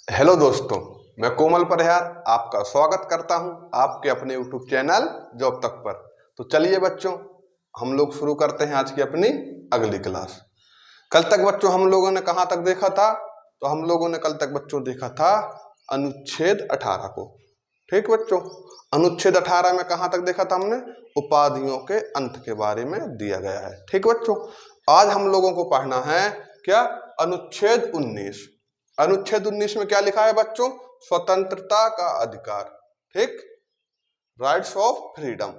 Hello दोस्तों, मैं कोमल परिहार आपका स्वागत करता हूं आपके अपने यूट्यूब चैनल जॉब तक पर। तो चलिए बच्चों, हम लोग शुरू करते हैं आज की अपनी अगली क्लास। कल तक बच्चों हम लोगों ने कहां तक देखा था? तो हम लोगों ने कल तक बच्चों देखा था अनुच्छेद 18 को। ठीक बच्चों, अनुच्छेद 18 में कहां तक देखा था हमने? उपाधियों के अंत के बारे में दिया गया है। ठीक बच्चों, आज हम लोगों को पढ़ना है क्या? अनुच्छेद 19। अनुच्छेद 19 में क्या लिखा है बच्चों? स्वतंत्रता का अधिकार। ठीक, राइट्स ऑफ फ्रीडम।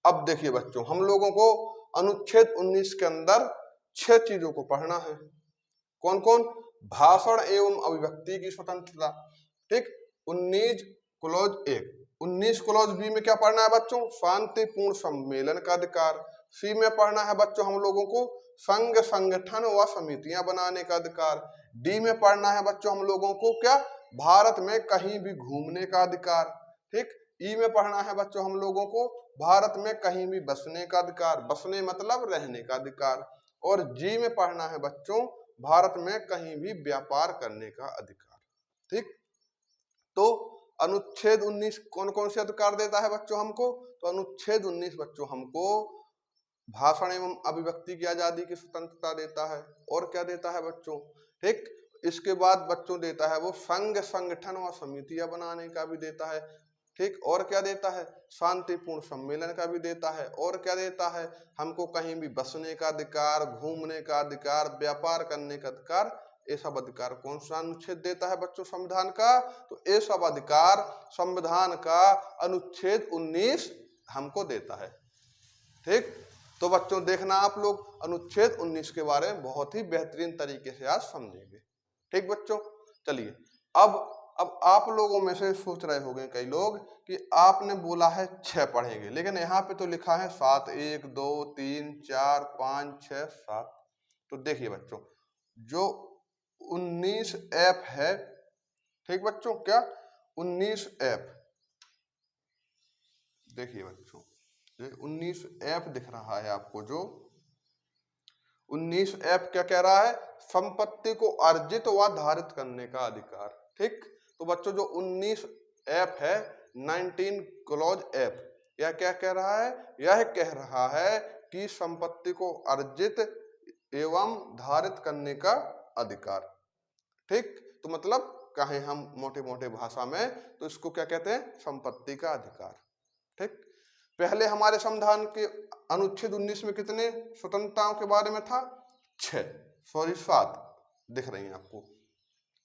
अब देखिए बच्चों, हम लोगों को अनुच्छेद 19 के अंदर 6 चीजों को पढ़ना है। कौन कौन? भाषण एवं अभिव्यक्ति की स्वतंत्रता। ठीक, 19 क्लॉज 1। 19 क्लॉज बी में क्या पढ़ना है बच्चों? शांतिपूर्ण सम्मेलन का अधिकार। सी में पढ़ना है बच्चों हम लोगों को संघ, संगठन व समितियां बनाने का अधिकार। डी में पढ़ना है बच्चों हम लोगों को क्या? भारत में कहीं भी घूमने का अधिकार। ठीक, ई में पढ़ना है बच्चों हम लोगों को भारत में कहीं भी बसने का अधिकार। बसने मतलब रहने का अधिकार। और जी में पढ़ना है बच्चों भारत में कहीं भी व्यापार करने का अधिकार। ठीक, तो अनुच्छेद 19 कौन कौन से अधिकार देता है बच्चों हमको? तो अनुच्छेद 19 बच्चों हमको भाषण एवं अभिव्यक्ति की आजादी की स्वतंत्रता देता है। और क्या देता है बच्चों? ठीक, इसके बाद बच्चों देता है वो संघ, संगठन और समितियां बनाने का भी देता है। ठीक, और क्या देता है? शांतिपूर्ण सम्मेलन का भी देता है। और क्या देता है? हमको कहीं भी बसने का अधिकार, घूमने का अधिकार, व्यापार करने का अधिकार। ये सब अधिकार कौन सा अनुच्छेद देता है बच्चों संविधान का? तो ये सब अधिकार संविधान का अनुच्छेद 19 हमको देता है। ठीक, तो बच्चों देखना आप लोग अनुच्छेद 19 के बारे में बहुत ही बेहतरीन तरीके से आज समझेंगे। ठीक बच्चों, चलिए अब आप लोगों में से सोच रहे होंगे कई लोग कि आपने बोला है 6 पढ़ेंगे, लेकिन यहाँ पे तो लिखा है 7, 1 2 3 4 5 6 7। तो देखिए बच्चों, जो 19F है, ठीक बच्चों, क्या 19F? देखिए बच्चों, ये 19F दिख रहा है आपको। जो 19F क्या कह रहा है? संपत्ति को अर्जित व धारित करने का अधिकार। ठीक, तो बच्चों जो 19F है, 19 क्लॉज F, यह क्या कह रहा है? यह कह रहा है कि संपत्ति को अर्जित एवं धारित करने का अधिकार। ठीक, तो मतलब कहें हम मोटे मोटे भाषा में तो इसको क्या कहते हैं? संपत्ति का अधिकार। ठीक, पहले हमारे संविधान के अनुच्छेद 19 में कितने स्वतंत्रताओं के बारे में था? 6, सॉरी 7 दिख रही हैं आपको।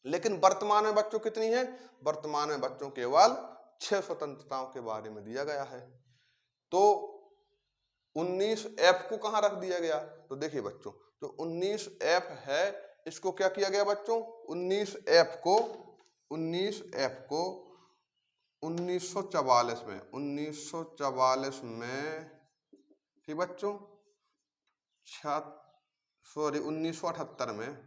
लेकिन वर्तमान में बच्चों कितनी है? वर्तमान में बच्चों केवल 6 स्वतंत्रताओं के बारे में दिया गया है। तो 19F को कहां रख दिया गया? तो देखिए बच्चों, जो 19F है इसको क्या किया गया बच्चों? 19F को 1944 में 1944 में, ठीक बच्चों, 1978 में,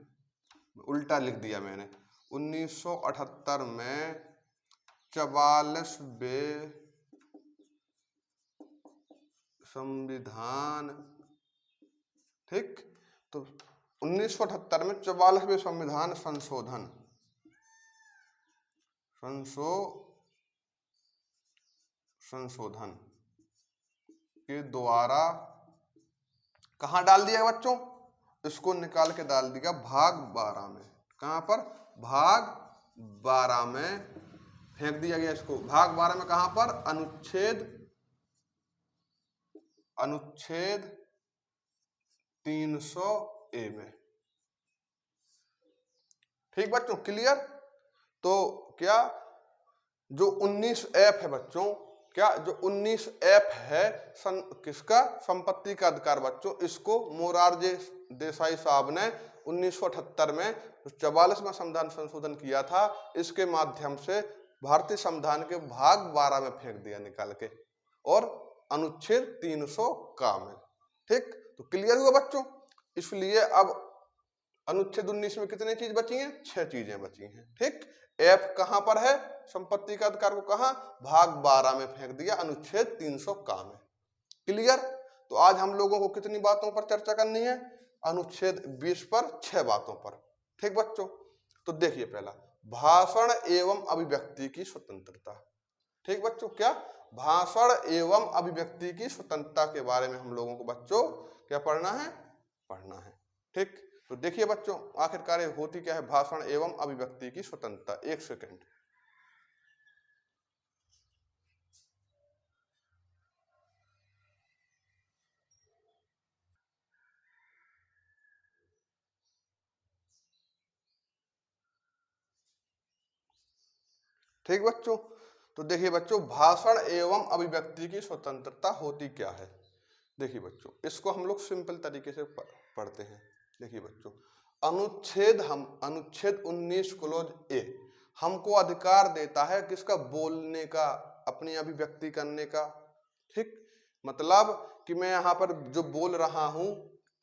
उल्टा लिख दिया मैंने, 1978 में 44वें संविधान। ठीक, तो 1978 में 44वें संविधान संशोधन के द्वारा कहां डाल दिया बच्चों? इसको निकाल के डाल दिया भाग 12 में। कहां पर? भाग 12 में फेंक दिया गया इसको। भाग 12 में कहां पर? अनुच्छेद 300A में। ठीक बच्चों, क्लियर? तो क्या जो 19F है बच्चों, क्या जो 19F है किसका? संपत्ति का अधिकार बच्चों। इसको मोरारजी देसाई साहब ने 1978 में 44वां संविधान संशोधन किया था, इसके माध्यम से भारतीय संविधान के भाग 12 में फेंक दिया निकाल के, और अनुच्छेद 300 का में। ठीक, तो क्लियर हुआ बच्चों? इसलिए अब अनुच्छेद 19 में कितनी चीज बची हैं? 6 चीजें बची हैं। ठीक, F कहां पर है? संपत्ति का अधिकार को कहां? भाग 12 में फेंक दिया, अनुच्छेद 300 का में। क्लियर? तो आज हम लोगों को कितनी बातों पर चर्चा करनी है? अनुच्छेद 20 पर 6 बातों पर। ठीक बच्चों, तो देखिए पहला भाषण एवं अभिव्यक्ति की स्वतंत्रता। ठीक बच्चों, क्या भाषण एवं अभिव्यक्ति की स्वतंत्रता के बारे में हम लोगों को बच्चों क्या पढ़ना है, पढ़ना है। ठीक, तो देखिए बच्चों आखिरकार होती क्या है भाषण एवं अभिव्यक्ति की स्वतंत्रता। एक सेकंड। ठीक बच्चों, तो देखिए बच्चों भाषण एवं अभिव्यक्ति की स्वतंत्रता होती क्या है। देखिए बच्चों इसको हम लोग सिंपल तरीके से पढ़ते हैं। देखिए बच्चों अनुच्छेद 19 क्लोज ए हमको अधिकार देता है किसका, बोलने का, अपनी अभिव्यक्ति करने का। ठीक, मतलब कि मैं यहाँ पर जो बोल रहा हूँ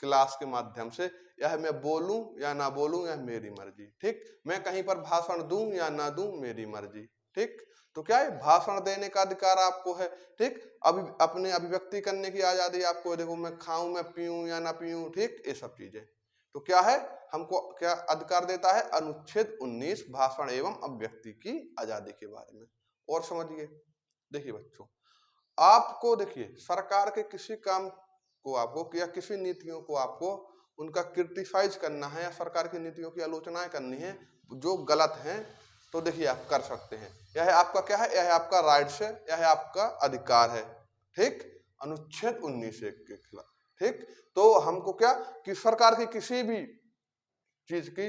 क्लास के माध्यम से, यह मैं बोलूं या ना बोलूं यह मेरी मर्जी। ठीक, मैं कहीं पर भाषण दूं या ना दूं मेरी मर्जी। ठीक, तो क्या है भाषण देने का अधिकार आपको है। ठीक, अपने अभिव्यक्ति करने की आजादी आपको है। देखो मैं खाऊं, मैं पीऊं या ना पीऊं, ठीक, ये सब चीजें तो क्या है हमको क्या अधिकार देता है, अनुच्छेद 19 भाषण एवं अभिव्यक्ति की आजादी के बारे में। और समझिए, देखिए बच्चों आपको देखिए सरकार के किसी काम को आपको या किसी नीतियों को आपको उनका क्रिटिसाइज करना है या सरकार की नीतियों की आलोचनाएं करनी है जो गलत हैं, तो देखिए आप कर सकते हैं। यह आपका क्या है, यह आपका राइट्स है, यह आपका अधिकार है। ठीक, अनुच्छेद 19 के खिलाफ। ठीक, तो हमको क्या कि सरकार की किसी भी चीज की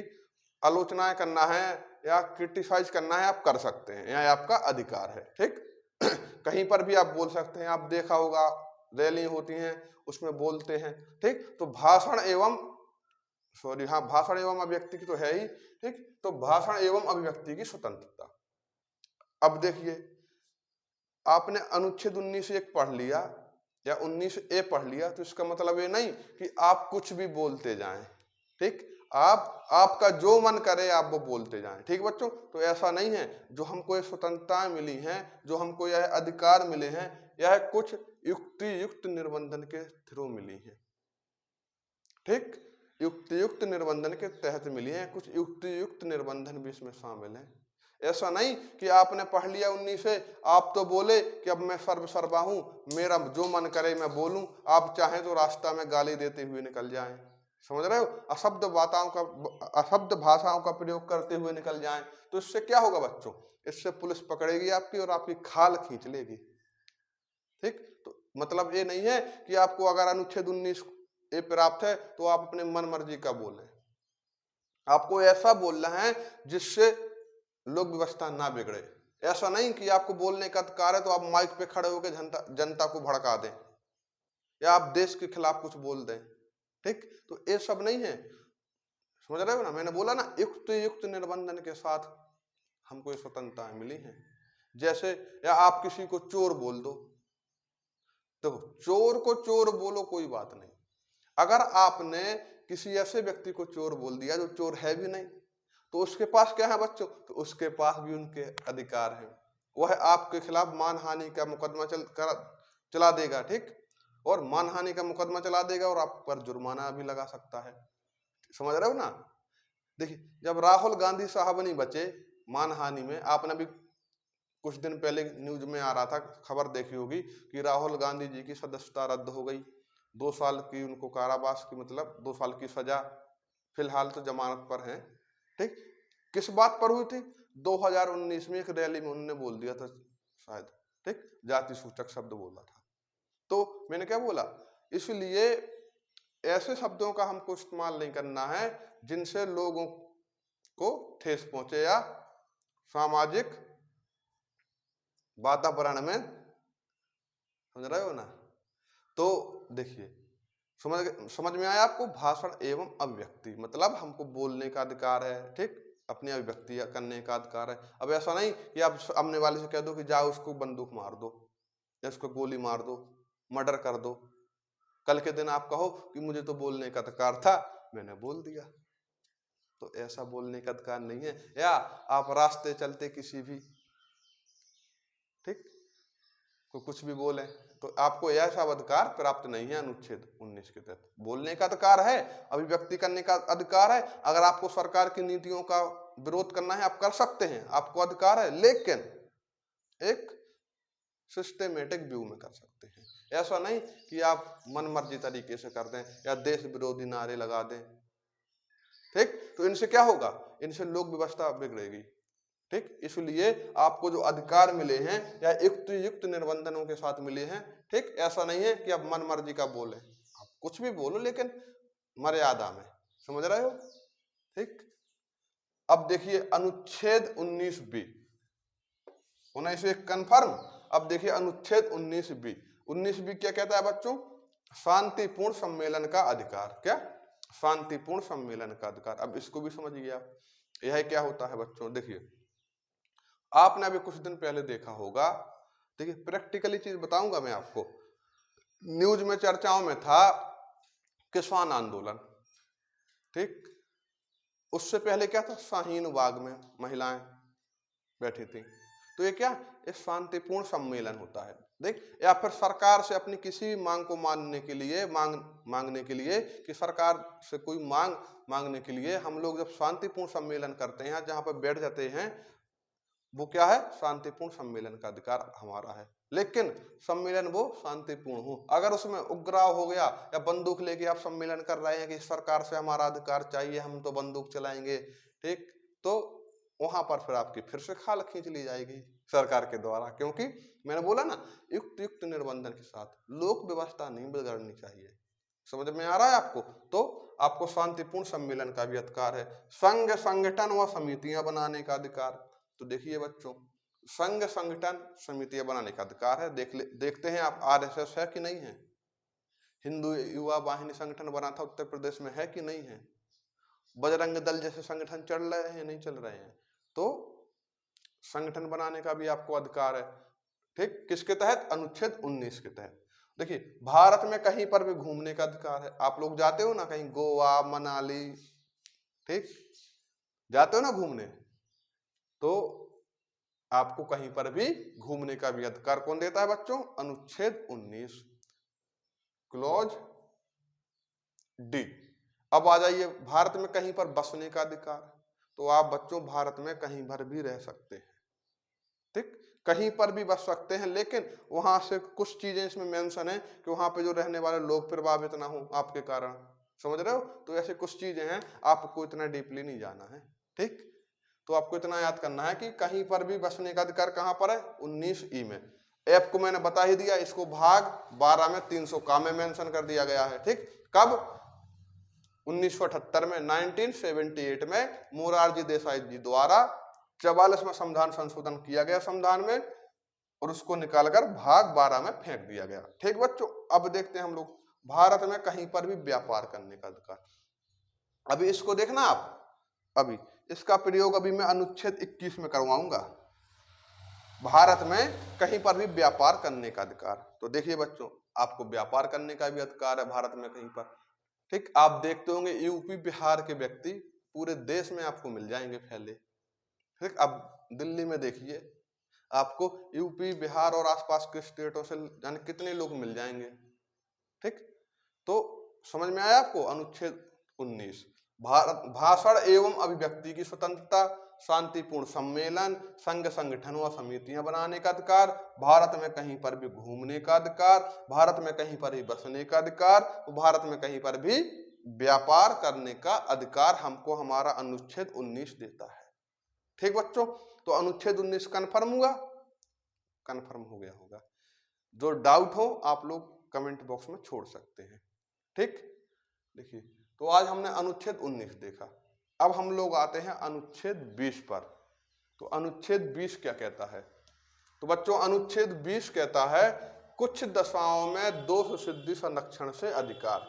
आलोचनाएं करना है या क्रिटिसाइज करना है, आप कर सकते हैं, यह आपका अधिकार है। ठीक, कहीं पर भी आप बोल सकते हैं, आप देखा होगा रैली होती हैं उसमें बोलते हैं। ठीक, तो भाषण एवं भाषण एवं अभिव्यक्ति की तो है ही। ठीक, तो भाषण एवं अभिव्यक्ति की स्वतंत्रता। अब देखिए आपने अनुच्छेद 19 एक पढ़ लिया या 19 ए पढ़ लिया तो इसका मतलब ये नहीं कि आप कुछ भी बोलते जाएं। ठीक, आपका जो मन करे आप वो बोलते जाएं। ठीक बच्चों, तो ऐसा नहीं है। जो हमको ये स्वतंत्रताएं मिली हैं, जो हमको यह अधिकार मिले हैं, यह कुछ युक्त निर्बंधन के थ्रू मिली हैं। ठीक, युक्त निर्बंधन के तहत मिली हैं, कुछ युक्त निर्बंधन भी इसमें शामिल हैं। ऐसा नहीं कि आपने पढ़ लिया 19 से, आप तो बोले कि अब मैं सर्वसर्वा हूं, मेरा जो मन करे मैं बोलूं, आप चाहें तो रास्ता में गाली देते हुए निकल जाएं। समझ रहे हो, अशब्द भाषाओं का प्रयोग करते हुए निकल जाएं, तो इससे क्या होगा बच्चों, इससे पुलिस पकड़ेगी आपकी और आपकी खाल खींच लेगी। ठीक, तो मतलब ये नहीं है कि आपको अगर अनुच्छेद 19 ए प्राप्त है तो आप अपने मन मर्जी का बोलें। आपको ऐसा बोलना है जिससे लोक व्यवस्था ना बिगड़े। ऐसा नहीं कि आपको बोलने का अधिकार है तो आप माइक पे खड़े होकर जनता को भड़का दें या आप देश के खिलाफ कुछ बोल दें। ठीक, तो ये सब नहीं है। समझ रहे हो ना, मैंने बोला ना युक्त निर्बंधन के साथ हमको ये स्वतंत्रताएं मिली हैं। जैसे या आप किसी को चोर बोल दो, देखो चोर को चोर बोलो कोई बात नहीं, अगर आपने किसी ऐसे व्यक्ति को चोर बोल दिया जो चोर है भी नहीं, तो उसके पास क्या है बच्चों, तो उसके पास भी उनके अधिकार है। वह आपके खिलाफ मानहानि का मुकदमा चला देगा। ठीक, और मानहानि का मुकदमा चला देगा और आप पर जुर्माना भी लगा सकता है। समझ रहे हो ना। देखिए जब राहुल गांधी साहब नहीं बचे मानहानि में, आपने भी कुछ दिन पहले न्यूज में आ रहा था, खबर देखी होगी कि राहुल गांधी जी की सदस्यता रद्द हो गई, 2 साल की उनको कारावास की मतलब 2 साल की सजा, फिलहाल तो जमानत पर हैं। ठीक, किस बात पर हुई थी, 2019 में एक रैली में उन्होंने बोल दिया था शायद, ठीक, जाति सूचक शब्द बोला था। तो मैंने क्या बोला, इसलिए ऐसे शब्दों का हमको इस्तेमाल नहीं करना है जिनसे लोगों को ठेस पहुंचे या सामाजिक वातावरण में, समझ रहे हो ना। तो देखिए समझ में आया आपको, भाषण एवं अभिव्यक्ति मतलब हमको बोलने का अधिकार है। ठीक, अपनी अभिव्यक्ति करने का अधिकार है। अब ऐसा नहीं कि आप सामने वाले से कह दो कि जाओ उसको बंदूक मार दो या उसको गोली मार दो, मर्डर कर दो, कल के दिन आप कहो कि मुझे तो बोलने का अधिकार था मैंने बोल दिया। तो ऐसा बोलने का अधिकार नहीं है। या आप रास्ते चलते किसी भी, ठीक, कोई कुछ भी बोले, तो आपको यह सब अधिकार प्राप्त नहीं है अनुच्छेद 19 के तहत। बोलने का अधिकार है, अभिव्यक्ति करने का अधिकार है, अगर आपको सरकार की नीतियों का विरोध करना है आप कर सकते हैं, आपको अधिकार है, लेकिन एक सिस्टेमेटिक व्यू में कर सकते हैं। ऐसा नहीं कि आप मनमर्जी तरीके से कर दें या देश विरोधी नारे लगा दें, ठीक। तो इनसे क्या होगा, इनसे लोक व्यवस्था बिगड़ेगी, ठीक। इसलिए आपको जो अधिकार मिले हैं या युक्त निबंधनों के साथ मिले हैं, ठीक। ऐसा नहीं है कि आप मन मर्जी का बोले, आप कुछ भी बोलो लेकिन मर्यादा में, समझ रहे हो, ठीक। अब देखिए अनुच्छेद 19B, 19 कन्फर्म। अब देखिए अनुच्छेद 19B, 19B क्या कहता है बच्चों, शांतिपूर्ण सम्मेलन का अधिकार। क्या, शांतिपूर्ण सम्मेलन का अधिकार। अब इसको भी समझिए आप, यह क्या होता है बच्चों, देखिए आपने अभी कुछ दिन पहले देखा होगा, देखिए प्रैक्टिकली चीज बताऊंगा मैं आपको, न्यूज में चर्चाओं में था किसान आंदोलन, ठीक। उससे पहले क्या था, शाहीन बाग में महिलाएं बैठी थी, तो ये क्या, एक शांतिपूर्ण सम्मेलन होता है, देख, या फिर सरकार से अपनी किसी मांग को मानने के लिए मांगने के लिए, कि सरकार से कोई मांग मांगने के लिए हम लोग जब शांतिपूर्ण सम्मेलन करते हैं, जहां पर बैठ जाते हैं, वो क्या है, शांतिपूर्ण सम्मेलन का अधिकार हमारा है। लेकिन सम्मेलन वो शांतिपूर्ण हो, अगर उसमें उग्राव हो गया या बंदूक लेके आप सम्मेलन कर रहे हैं कि सरकार से हमारा अधिकार चाहिए, हम तो बंदूक चलाएंगे, ठीक, तो वहां पर फिर आपकी फिर से खाल खींच ली जाएगी सरकार के द्वारा, क्योंकि मैंने बोला ना, युक्त निर्बंधन के साथ लोक व्यवस्था नहीं बिगड़नी चाहिए। समझ में आ रहा है आपको, तो आपको शांतिपूर्ण सम्मेलन का भी अधिकार है, संघ संगठन व समितियां बनाने का अधिकार। तो देखिए बच्चों, संघ संगठन समितियां बनाने का अधिकार है, देखते हैं आप आरएसएस है कि नहीं है, हिंदू युवा वाहिनी संगठन बना था उत्तर प्रदेश में, है कि नहीं है, बजरंग दल जैसे संगठन चल रहे हैं, नहीं चल रहे हैं, तो संगठन बनाने का भी आपको अधिकार है, ठीक। किसके तहत, अनुच्छेद 19 के तहत। देखिए भारत में कहीं पर भी घूमने का अधिकार है, आप लोग जाते हो ना कहीं गोवा मनाली, ठीक, जाते हो ना घूमने, तो आपको कहीं पर भी घूमने का भी अधिकार कौन देता है बच्चों, अनुच्छेद 19 क्लॉज डी। अब आ जाइए भारत में कहीं पर बसने का अधिकार, तो आप बच्चों भारत में कहीं पर भी रह सकते हैं, ठीक, कहीं पर भी बस सकते हैं, लेकिन वहां से कुछ चीजें इसमें मेंशन है कि वहां पे जो रहने वाले लोग प्रभावित ना हो आपके कारण, समझ रहे हो, तो ऐसे कुछ चीजें हैं, आपको इतना डीपली नहीं जाना है, ठीक। तो आपको इतना याद करना है कि कहीं पर भी बसने का अधिकार कहां पर है, 19E में। ऐप को मैंने बता ही दिया, इसको भाग 12 में 300 का में मेंशन कर दिया गया है, ठीक। कब, 1978 में, 1978 में मोरारजी देसाई जी द्वारा 44वां संविधान संशोधन किया गया संविधान में, और उसको निकालकर भाग 12 में फेंक दिया गया, ठीक बच्चों। अब देखते हैं हम लोग भारत में कहीं पर भी व्यापार करने का अधिकार। अभी इसको देखना आप, अभी इसका प्रयोग अभी मैं अनुच्छेद 21 में करवाऊंगा, भारत में कहीं पर भी व्यापार करने का अधिकार। तो देखिए बच्चों, आपको व्यापार करने का भी अधिकार है भारत में कहीं पर, ठीक। आप देखते होंगे यूपी बिहार के व्यक्ति पूरे देश में आपको मिल जाएंगे फैले, ठीक। अब दिल्ली में देखिए, आपको यूपी बिहार और आसपास के स्टेटों से जाने कितने लोग मिल जाएंगे, ठीक। तो समझ में आया आपको, अनुच्छेद 19 भारत भाषण एवं अभिव्यक्ति की स्वतंत्रता, शांतिपूर्ण सम्मेलन, संघ संगठन व समितियां बनाने का अधिकार, भारत में कहीं पर भी घूमने का अधिकार, भारत में कहीं पर भी बसने का अधिकार, भारत में कहीं पर भी व्यापार करने का अधिकार हमको हमारा अनुच्छेद 19 देता है, ठीक बच्चों। तो अनुच्छेद 19 कन्फर्म हुआ, कन्फर्म हो गया होगा। जो डाउट हो आप लोग कमेंट बॉक्स में छोड़ सकते हैं, ठीक। देखिए, तो आज हमने अनुच्छेद 19 देखा, अब हम लोग आते हैं अनुच्छेद 20 पर। तो अनुच्छेद 20 क्या कहता है, तो बच्चों अनुच्छेद 20 कहता है कुछ दशाओं में दोष सिद्धि संरक्षण से अधिकार।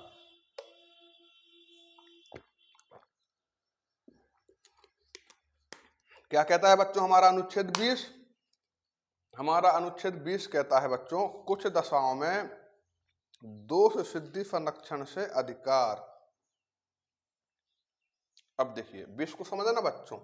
क्या कहता है बच्चों हमारा अनुच्छेद 20, हमारा अनुच्छेद 20 कहता है बच्चों कुछ दशाओं में दोष सिद्धि संरक्षण से अधिकार। अब देखिए 20 को समझना बच्चों,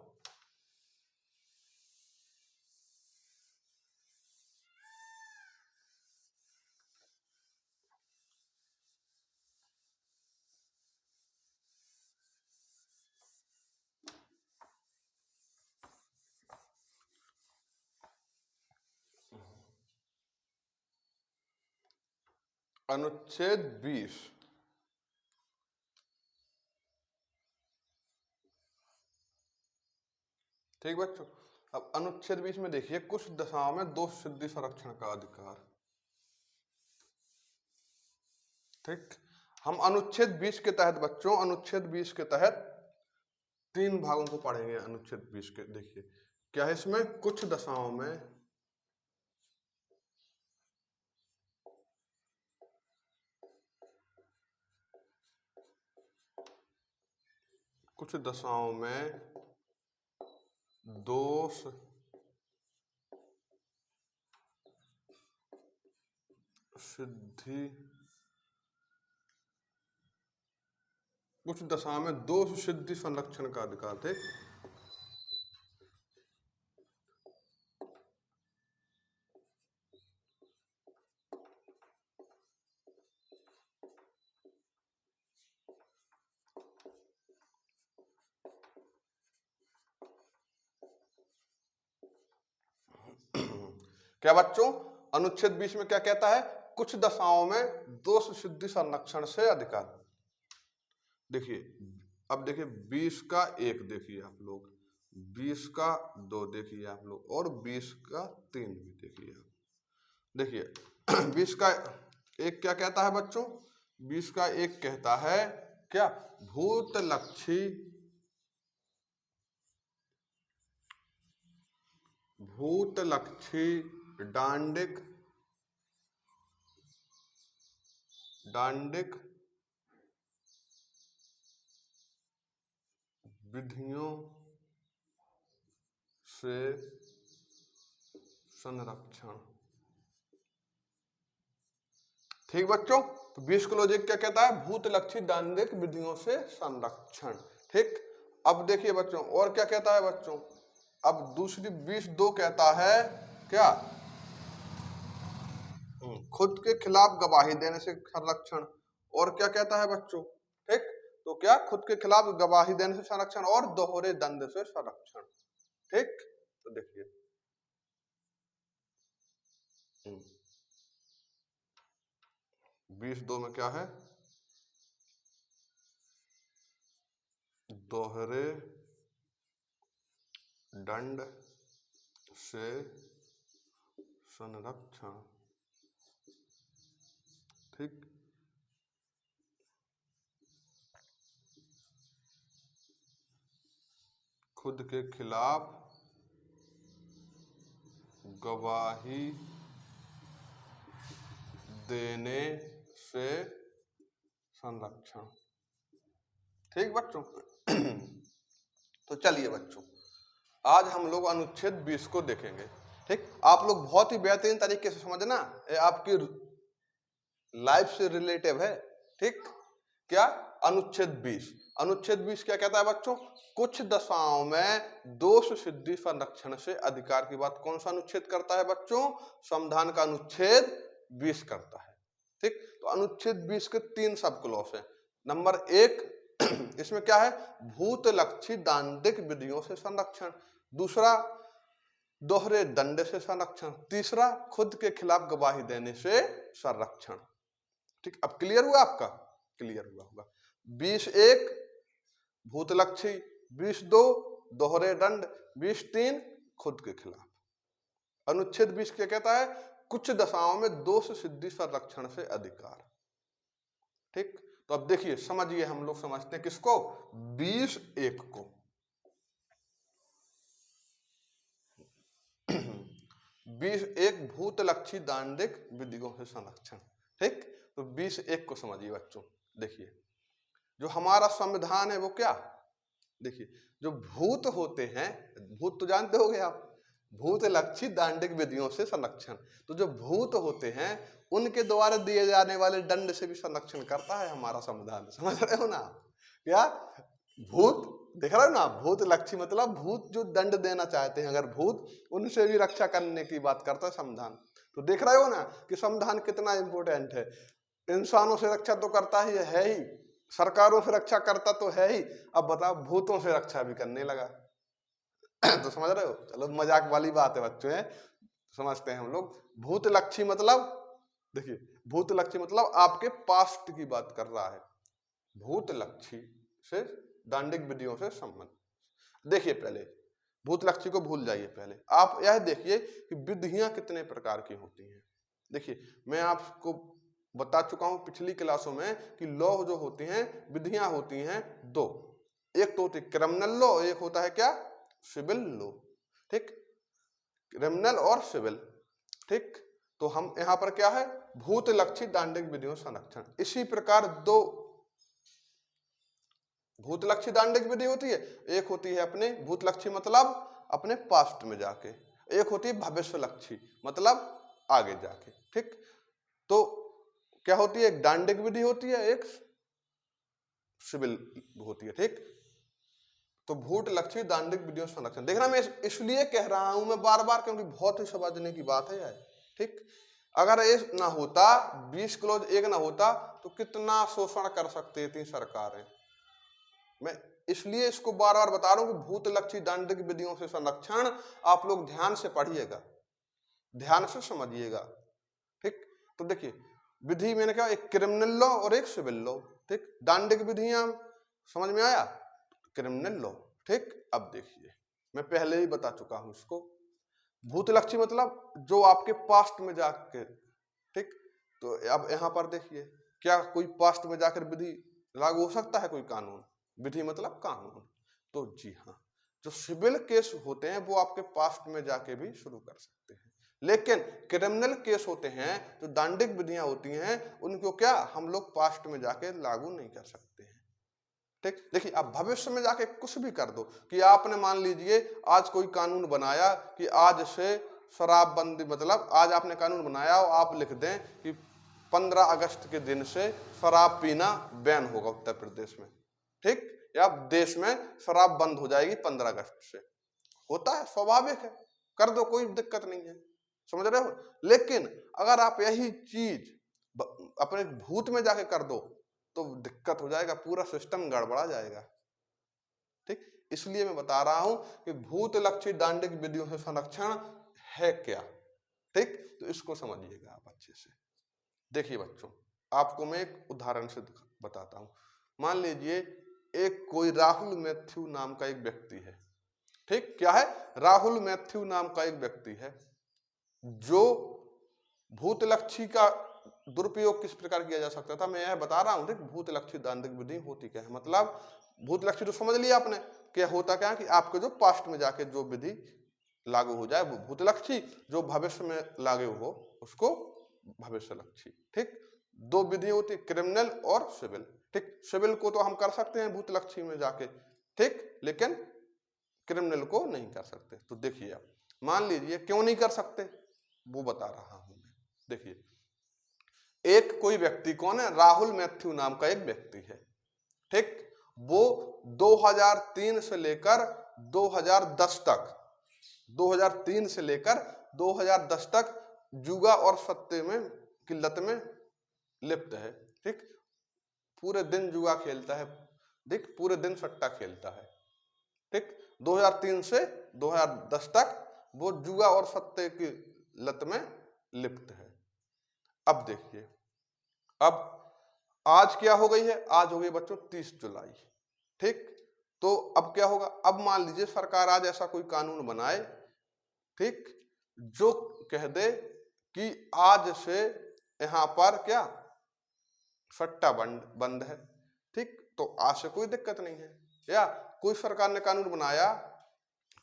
अनुच्छेद 20 ठीक बच्चों। अब अनुच्छेद 20 में देखिए कुछ दशाओं में दोष सिद्धि संरक्षण का अधिकार। ठीक, हम अनुच्छेद 20 के तहत बच्चों, अनुच्छेद 20 के तहत 3 भागों को पढ़ेंगे। अनुच्छेद 20 के देखिए क्या है इसमें, कुछ दशाओं में दोष सिद्धि, कुछ दशाओं में दोष सिद्धि संरक्षण का अधिकार थे। क्या बच्चों, अनुच्छेद 20 में क्या कहता है, कुछ दशाओं में दोष सिद्धि संरक्षण से अधिकार। देखिए अब देखिए 20 का 1 देखिए आप लोग, 20 का 2 देखिए आप लोग, और 20 का 3 भी देखिए आप। देखिए 20 का 1 क्या कहता है बच्चों, 20 का 1 कहता है क्या, भूतलक्षी डांडिक विधियों से संरक्षण। ठीक बच्चों, तो 20 को लॉजिक क्या कहता है, भूतलक्षी दांडिक विधियों से संरक्षण। ठीक, अब देखिए बच्चों और क्या कहता है बच्चों, अब दूसरी 20(2) कहता है क्या, खुद के खिलाफ गवाही देने से संरक्षण। और क्या कहता है बच्चों, ठीक, तो क्या, खुद के खिलाफ गवाही देने से संरक्षण और दोहरे दंड से संरक्षण। ठीक, तो देखिए 20(2) में क्या है, दोहरे दंड से संरक्षण। ठीक, खुद के खिलाफ गवाही देने से संरक्षण। ठीक बच्चों तो चलिए बच्चों आज हम लोग अनुच्छेद 20 को देखेंगे। ठीक, आप लोग बहुत ही बेहतरीन तरीके से समझना, ये आपकी लाइफ से रिलेटिव है। ठीक, क्या, अनुच्छेद 20 क्या कहता है बच्चों, कुछ दशाओं में दोष सिद्धि संरक्षण से अधिकार की बात कौन सा अनुच्छेद करता है बच्चों, संविधान का अनुच्छेद 20 करता है। ठीक, तो अनुच्छेद 20 के 3 सब क्लॉज है। नंबर 1 इसमें क्या है, भूतलक्षी दांडिक विधियों से संरक्षण। दूसरा, दोहरे दंड से संरक्षण। तीसरा, खुद के खिलाफ गवाही देने से संरक्षण। ठीक, अब क्लियर हुआ आपका, क्लियर हुआ होगा। 20(1) भूतलक्षी, 20(2) दोहरे दंड, 20(3) खुद के खिलाफ। अनुच्छेद 20 क्या कहता है, कुछ दशाओं में दोष सिद्धि संरक्षण से अधिकार। ठीक, तो अब देखिए समझिए, हम लोग समझते हैं किसको, 20(1) को। 20(1) भूतलक्षी दांडिक विधियों से संरक्षण। ठीक, तो 20(1) को समझिए बच्चों। देखिए जो हमारा संविधान है वो क्या, देखिए जो भूत होते हैं, भूत तो जानते होंगे आप, भूतलक्षी दांडिक विधियों से संरक्षण। तो जो भूत होते हैं उनके द्वारा दिए जाने वाले दंड से भी संरक्षण करता है हमारा संविधान। समझ रहे हो ना, क्या भूत देख रहे हो ना, भूतलक्षी मतलब भूत जो दंड देना चाहते हैं अगर भूत, उनसे भी रक्षा करने की बात करता है संविधान। तो देख रहे हो ना कि संविधान कितना इंपॉर्टेंट है। इंसानों से रक्षा तो करता ही है ही, सरकारों से रक्षा करता तो है ही, अब बताओ भूतों से रक्षा भी करने लगा तो समझ रहे हो, चलो मजाक वाली बात है बच्चों है, समझते हैं हम लोग। भूतलक्षी मतलब देखिए भूतलक्षी मतलब आपके पास्ट की बात कर रहा है। भूतलक्षी से दांडिक विधियों से संबंध। देखिए पहले भूतलक्षी को भूल जाइए, पहले आप यह देखिए कि विधियां कितने प्रकार की होती हैं। देखिए मैं आपको बता चुका हूं पिछली क्लासों में कि लॉ जो होते हैं, विधियां होती हैं दो। एक तो होती है क्रिमिनल लॉ, एक होता है क्या, सिविल लॉ। ठीक, क्रिमिनल और सिविल। ठीक, तो हम यहां पर क्या है, भूतलक्षी दांडिक विधियों संरक्षण। इसी प्रकार दो भूतलक्षी दांडिक विधि होती है। एक होती है अपने भूतलक्षी मतलब अपने पास्ट में जाके, एक होती है भविष्यलक्षी मतलब आगे जाके। ठीक, तो क्या होती है, एक दांडिक विधि होती है, एक सिविल होती है। ठीक, तो भूतलक्षी दांडिक विधियों संरक्षण देखना, मैं इसलिए कह रहा हूं मैं बार बार क्योंकि बहुत ही समझने की बात है यार। ठीक, अगर ये ना होता 20 क्लोज 1 ना होता तो कितना शोषण कर सकती थी सरकारें। मैं इसलिए इसको बार बार बता रहा हूं कि भूतलक्षी दांडिक विधियों से संरक्षण आप लोग ध्यान से पढ़िएगा, ध्यान से समझिएगा। ठीक, तो देखिए विधि मैंने कहा एक क्रिमिनल लॉ और एक सिविल लॉ। ठीक, दांडिक विधियां समझ में आया, क्रिमिनल लॉ। ठीक, अब देखिए मैं पहले ही बता चुका हूं इसको। भूतलक्षी मतलब जो आपके पास्ट में जाकर, ठीक, तो अब यहां पर देखिए क्या कोई पास्ट में जाकर विधि लागू हो सकता है, कोई कानून, विधि मतलब कानून। तो जी हाँ, जो सिविल केस होते हैं वो आपके पास्ट में जाके भी शुरू कर सकते हैं, लेकिन क्रिमिनल केस होते हैं जो दांडिक विधियां होती हैं उनको क्या हम लोग पास्ट में जाके लागू नहीं कर सकते हैं। ठीक, देखिए आप भविष्य में जाके कुछ भी कर दो कि आपने मान लीजिए आज कोई कानून बनाया कि आज से शराबबंदी, मतलब आज आपने कानून बनाया और आप लिख दें कि 15 अगस्त के दिन से शराब पीना बैन होगा उत्तर प्रदेश में। ठीक, या देश में शराब बंद हो जाएगी 15 अगस्त से। होता है, स्वाभाविक है, कर दो, कोई दिक्कत नहीं है, समझ रहे हो। लेकिन अगर आप यही चीज अपने भूत में जाके कर दो तो दिक्कत हो जाएगा, पूरा सिस्टम गड़बड़ा जाएगा। ठीक, इसलिए मैं बता रहा हूं कि भूतलक्षी दांडिक विधियों से संरक्षण है क्या। ठीक, तो इसको समझिएगा आप अच्छे से। देखिए बच्चों, आपको मैं एक उदाहरण से बताता हूं। मान लीजिए एक कोई राहुल मैथ्यू नाम का एक व्यक्ति है। ठीक, क्या है, राहुल मैथ्यू नाम का एक व्यक्ति है जो भूतलक्षी का दुरुपयोग किस प्रकार किया जा सकता था मैं यह बता रहा हूं। ठीक, भूतलक्षी दांडिक विधि होती क्या है, मतलब भूतलक्षी तो समझ लिया आपने, क्या होता क्या है कि आपके जो पास्ट में जाके जो विधि लागू हो जाए वो भूतलक्षी, जो भविष्य में लागू हो उसको भविष्यलक्षी। ठीक, दो विधि होती है क्रिमिनल और सिविल। ठीक, सिविल को तो हम कर सकते हैं भूतलक्षी में जाके, ठीक, लेकिन क्रिमिनल को नहीं कर सकते। तो देखिए आप मान लीजिए क्यों नहीं कर सकते वो बता रहा हूं मैं। देखिए एक कोई व्यक्ति, कौन है, राहुल मैथ्यू नाम का एक व्यक्ति है। ठीक, वो 2003 से लेकर 2010 तक 2003 से लेकर 2010 तक जुआ और सट्टे में की लत में लिप्त है। ठीक, पूरे दिन जुआ खेलता है, ठीक, पूरे दिन सट्टा खेलता है। ठीक, 2003 से 2010 तक वो जुआ और सट्टे की लत में लिप्त है। अब देखिए, अब आज क्या हो गई है, आज हो गई बच्चों 30 जुलाई। ठीक, तो अब क्या होगा, अब मान लीजिए सरकार आज ऐसा कोई कानून बनाए, ठीक, जो कह दे कि आज से यहां पर क्या सट्टा बंद है। ठीक, तो आज से कोई दिक्कत नहीं है। या कोई सरकार ने कानून बनाया,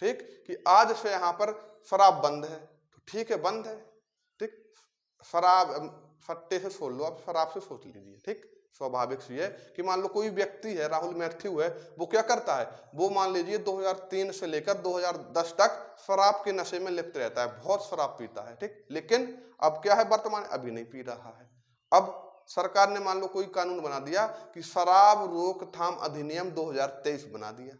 ठीक, कि आज से यहां पर शराब बंद है, तो ठीक है, बंद है। ठीक, शराब सट्टे से छोड़ लो, आप शराब से सोच लीजिए। ठीक, स्वाभाविक सी है कि मान लो कोई व्यक्ति है, राहुल मैथ्यू है, वो क्या करता है, वो मान लीजिए 2003 से लेकर 2010 तक शराब के नशे में लिप्त रहता है, बहुत शराब पीता है। ठीक, लेकिन अब क्या है, वर्तमान अभी नहीं पी रहा है। अब सरकार ने मान लो कोई कानून बना दिया कि शराब रोकथाम अधिनियम 2023 बना दिया।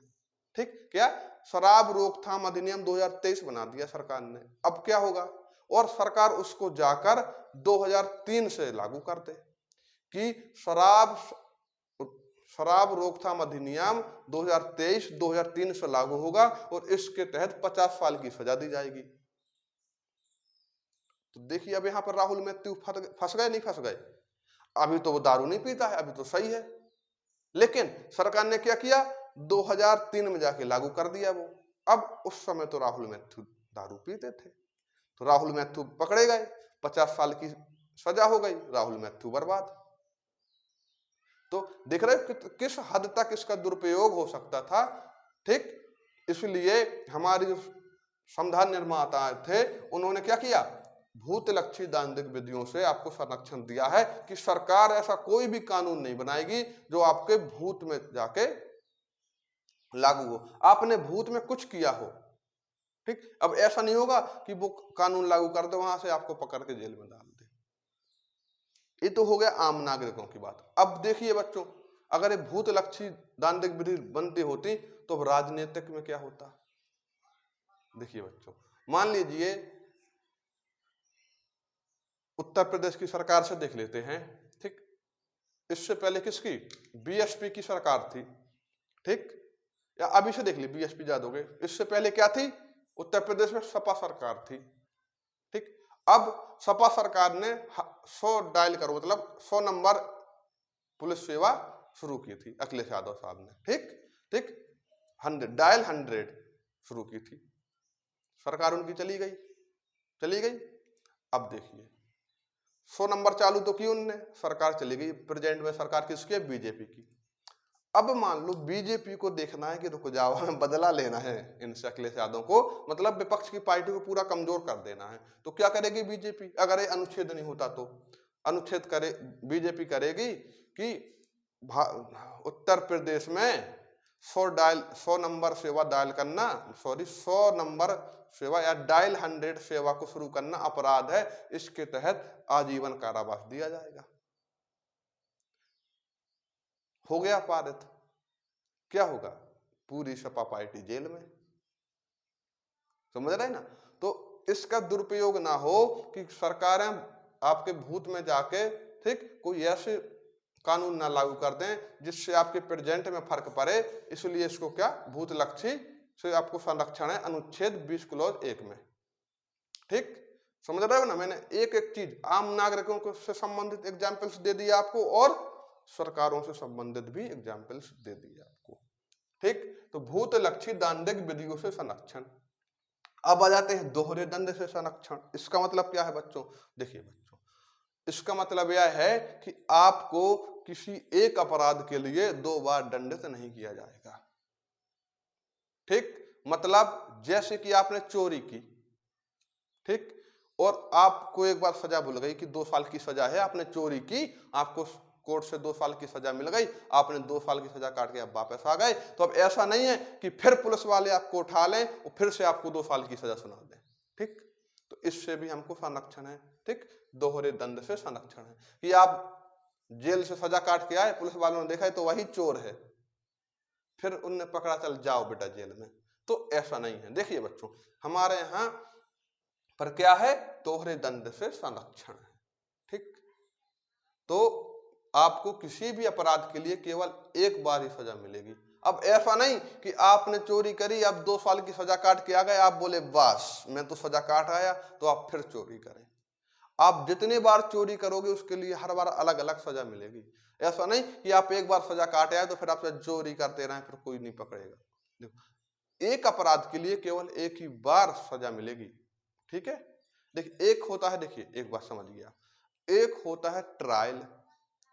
ठीक, क्या शराब रोकथाम अधिनियम 2023 बना दिया सरकार ने। अब क्या होगा, और सरकार उसको जाकर 2003 से लागू कर दे कि शराब रोकथाम अधिनियम 2023 2003 से लागू होगा और इसके तहत 50 साल की सजा दी जाएगी। तो देखिए अब यहाँ पर राहुल मैथ्यू फंस गए, नहीं फंस गए? अभी तो वो दारू नहीं पीता है, अभी तो सही है, लेकिन सरकार ने क्या किया, 2003 में जाके लागू कर दिया वो। अब उस समय तो राहुल मैथ्यू दारू पीते थे, तो राहुल मैथ्यू पकड़े गए, 50 साल की सजा हो गई, राहुल मैथ्यू बर्बाद। तो देख रहे हो किस हद तक इसका दुरुपयोग हो सकता था, ठीक? इसलिए हमारी जो संविधान निर्माता थे उन्होंने क्या किया, भूतलक्षी दांडिक विधियों से आपको संरक्षण दिया है कि सरकार ऐसा कोई भी कानून नहीं बनाएगी जो आपके भूत में जाके लागू हो, आपने भूत में कुछ किया हो, ठीक? अब ऐसा नहीं होगा कि वो कानून लागू कर दे, वहां से आपको पकड़ के जेल में डाल दे। ये तो हो गया आम नागरिकों की बात। अब देखिए बच्चों, अगर ये भूतलक्षी दांडिक विधि बनती होती तो राजनीतिक में क्या होता। देखिए बच्चों, मान लीजिए उत्तर प्रदेश की सरकार से देख लेते हैं, ठीक? इससे पहले किसकी, बीएसपी की सरकार थी, ठीक? या अभी से देख ली, बीएसपी याद हो गए। इससे पहले क्या थी, उत्तर प्रदेश में सपा सरकार थी, ठीक? अब सपा सरकार ने 100 डायल करो मतलब 100 नंबर पुलिस सेवा शुरू की थी अखिलेश यादव साहब ने, ठीक ठीक 100 डायल 100 शुरू की थी, सरकार उनकी चली गई। अब देखिए 100 नंबर चालू तो की उनने, सरकार चली गई, प्रेजेंट में सरकार किसकी है, बीजेपी की। अब मान लो बीजेपी को देखना है कि रुक जाओ, हमें बदला लेना है इनसे, अखिलेश यादव को, मतलब विपक्ष की पार्टी को पूरा कमजोर कर देना है, तो क्या करेगी बीजेपी, अगर ये अनुच्छेद नहीं होता तो अनुच्छेद करे बीजेपी करेगी कि उत्तर प्रदेश में 100 नंबर सेवा डायल करना, 100 नंबर सेवा या डायल 100 सेवा को शुरू करना अपराध है, इसके तहत आजीवन कारावास दिया जाएगा। हो गया पारित, क्या होगा, पूरी सपा पार्टी जेल में, समझ रहे ना। तो इसका दुरुपयोग ना हो कि सरकारें आपके भूत में जाके, ठीक, कोई ऐसे कानून ना लागू कर दें जिससे आपके प्रेजेंट में फर्क पड़े, इसलिए इसको क्या, भूतलक्षी से आपको संरक्षण है अनुच्छेद 20 क्लॉज 1 में, ठीक, समझ रहे हो ना। मैंने एक एक चीज आम नागरिकों को से संबंधित एग्जाम्पल्स दे दिया आपको और सरकारों से संबंधित भी एग्जाम्पल्स दे दिए आपको, ठीक। तो भूतलक्षी दांडिक विधियों से संरक्षण। अब आ जाते हैं दोहरे दंड से संरक्षण। इसका मतलब क्या है बच्चों, देखिए बच्चों, इसका मतलब यह है कि आपको किसी एक अपराध के लिए 2 बार दंडित नहीं किया जाएगा, ठीक। मतलब जैसे कि आपने चोरी की, ठीक, और आपको एक बार सजा भूल गई कि 2 साल की सजा है, आपने चोरी की, आपको कोर्ट से 2 साल की सजा मिल गई, आपने 2 साल की सजा काट के आप वापस आ गए, तो अब ऐसा नहीं है कि फिर पुलिस वाले आपको उठा लें और फिर से आपको 2 साल की सजा सुना दें, ठीक। तो इससे भी हमको संरक्षण है, ठीक, दोहरे दंड से संरक्षण है कि आप जेल से सजा काट के आए, पुलिस वालों ने देखा है तो वही चोर है, फिर उनने पकड़ा, चल जाओ बेटा जेल में, तो ऐसा नहीं है। देखिए बच्चों, हमारे यहाँ पर क्या है, दोहरे दंड से संरक्षण है, ठीक। तो आपको किसी भी अपराध के लिए केवल एक बार ही सजा मिलेगी। अब ऐसा नहीं कि आपने चोरी करी, अब 2 साल की सजा काट के आ गए, आप बोले बस मैं तो सजा काट आया, तो आप फिर चोरी करें। आप जितनी बार चोरी करोगे उसके लिए हर बार अलग अलग सजा मिलेगी। ऐसा नहीं कि आप एक बार सजा काट आए तो फिर आप चोरी करते रहें, फिर कोई नहीं पकड़ेगा। देखो, एक अपराध के लिए केवल एक ही बार सजा मिलेगी, ठीक है। देखिए एक होता है, देखिए एक बात समझ गया, एक होता है ट्रायल,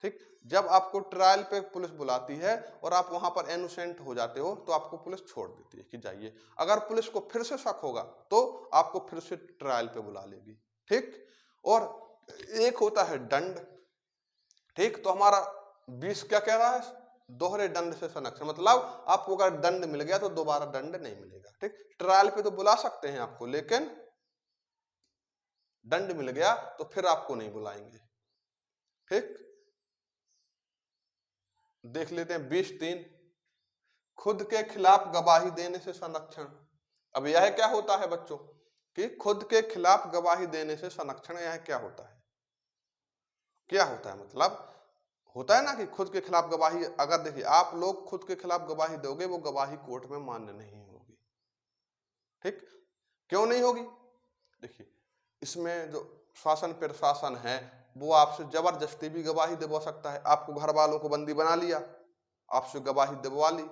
ठीक। जब आपको ट्रायल पे पुलिस बुलाती है और आप वहां पर इनोसेंट हो जाते हो तो आपको पुलिस छोड़ देती है कि जाइए। अगर पुलिस को फिर से शक होगा तो आपको फिर से ट्रायल पे बुला लेगी, ठीक। और एक होता है दंड, ठीक। तो हमारा 20 क्या कह रहा है, दोहरे दंड से संरक्षण, मतलब आपको अगर दंड मिल गया तो दोबारा दंड नहीं मिलेगा, ठीक। ट्रायल पे तो बुला सकते हैं आपको, लेकिन दंड मिल गया तो फिर आपको नहीं बुलाएंगे, ठीक। देख लेते हैं 20(3), खुद के खिलाफ गवाही देने से संरक्षण। अब यह क्या होता है बच्चों कि खुद के खिलाफ गवाही देने से संरक्षण, यह क्या होता है, क्या होता है, मतलब होता है ना कि खुद के खिलाफ गवाही, अगर देखिए आप लोग खुद के खिलाफ गवाही दोगे, वो गवाही कोर्ट में मान्य नहीं होगी, ठीक। क्यों नहीं होगी, देखिए इसमें जो शासन प्रशासन है वो आपसे जबरदस्ती भी गवाही दिलवा सकता है। आपको घर वालों को बंदी बना लिया, आपसे गवाही दिलवा ली,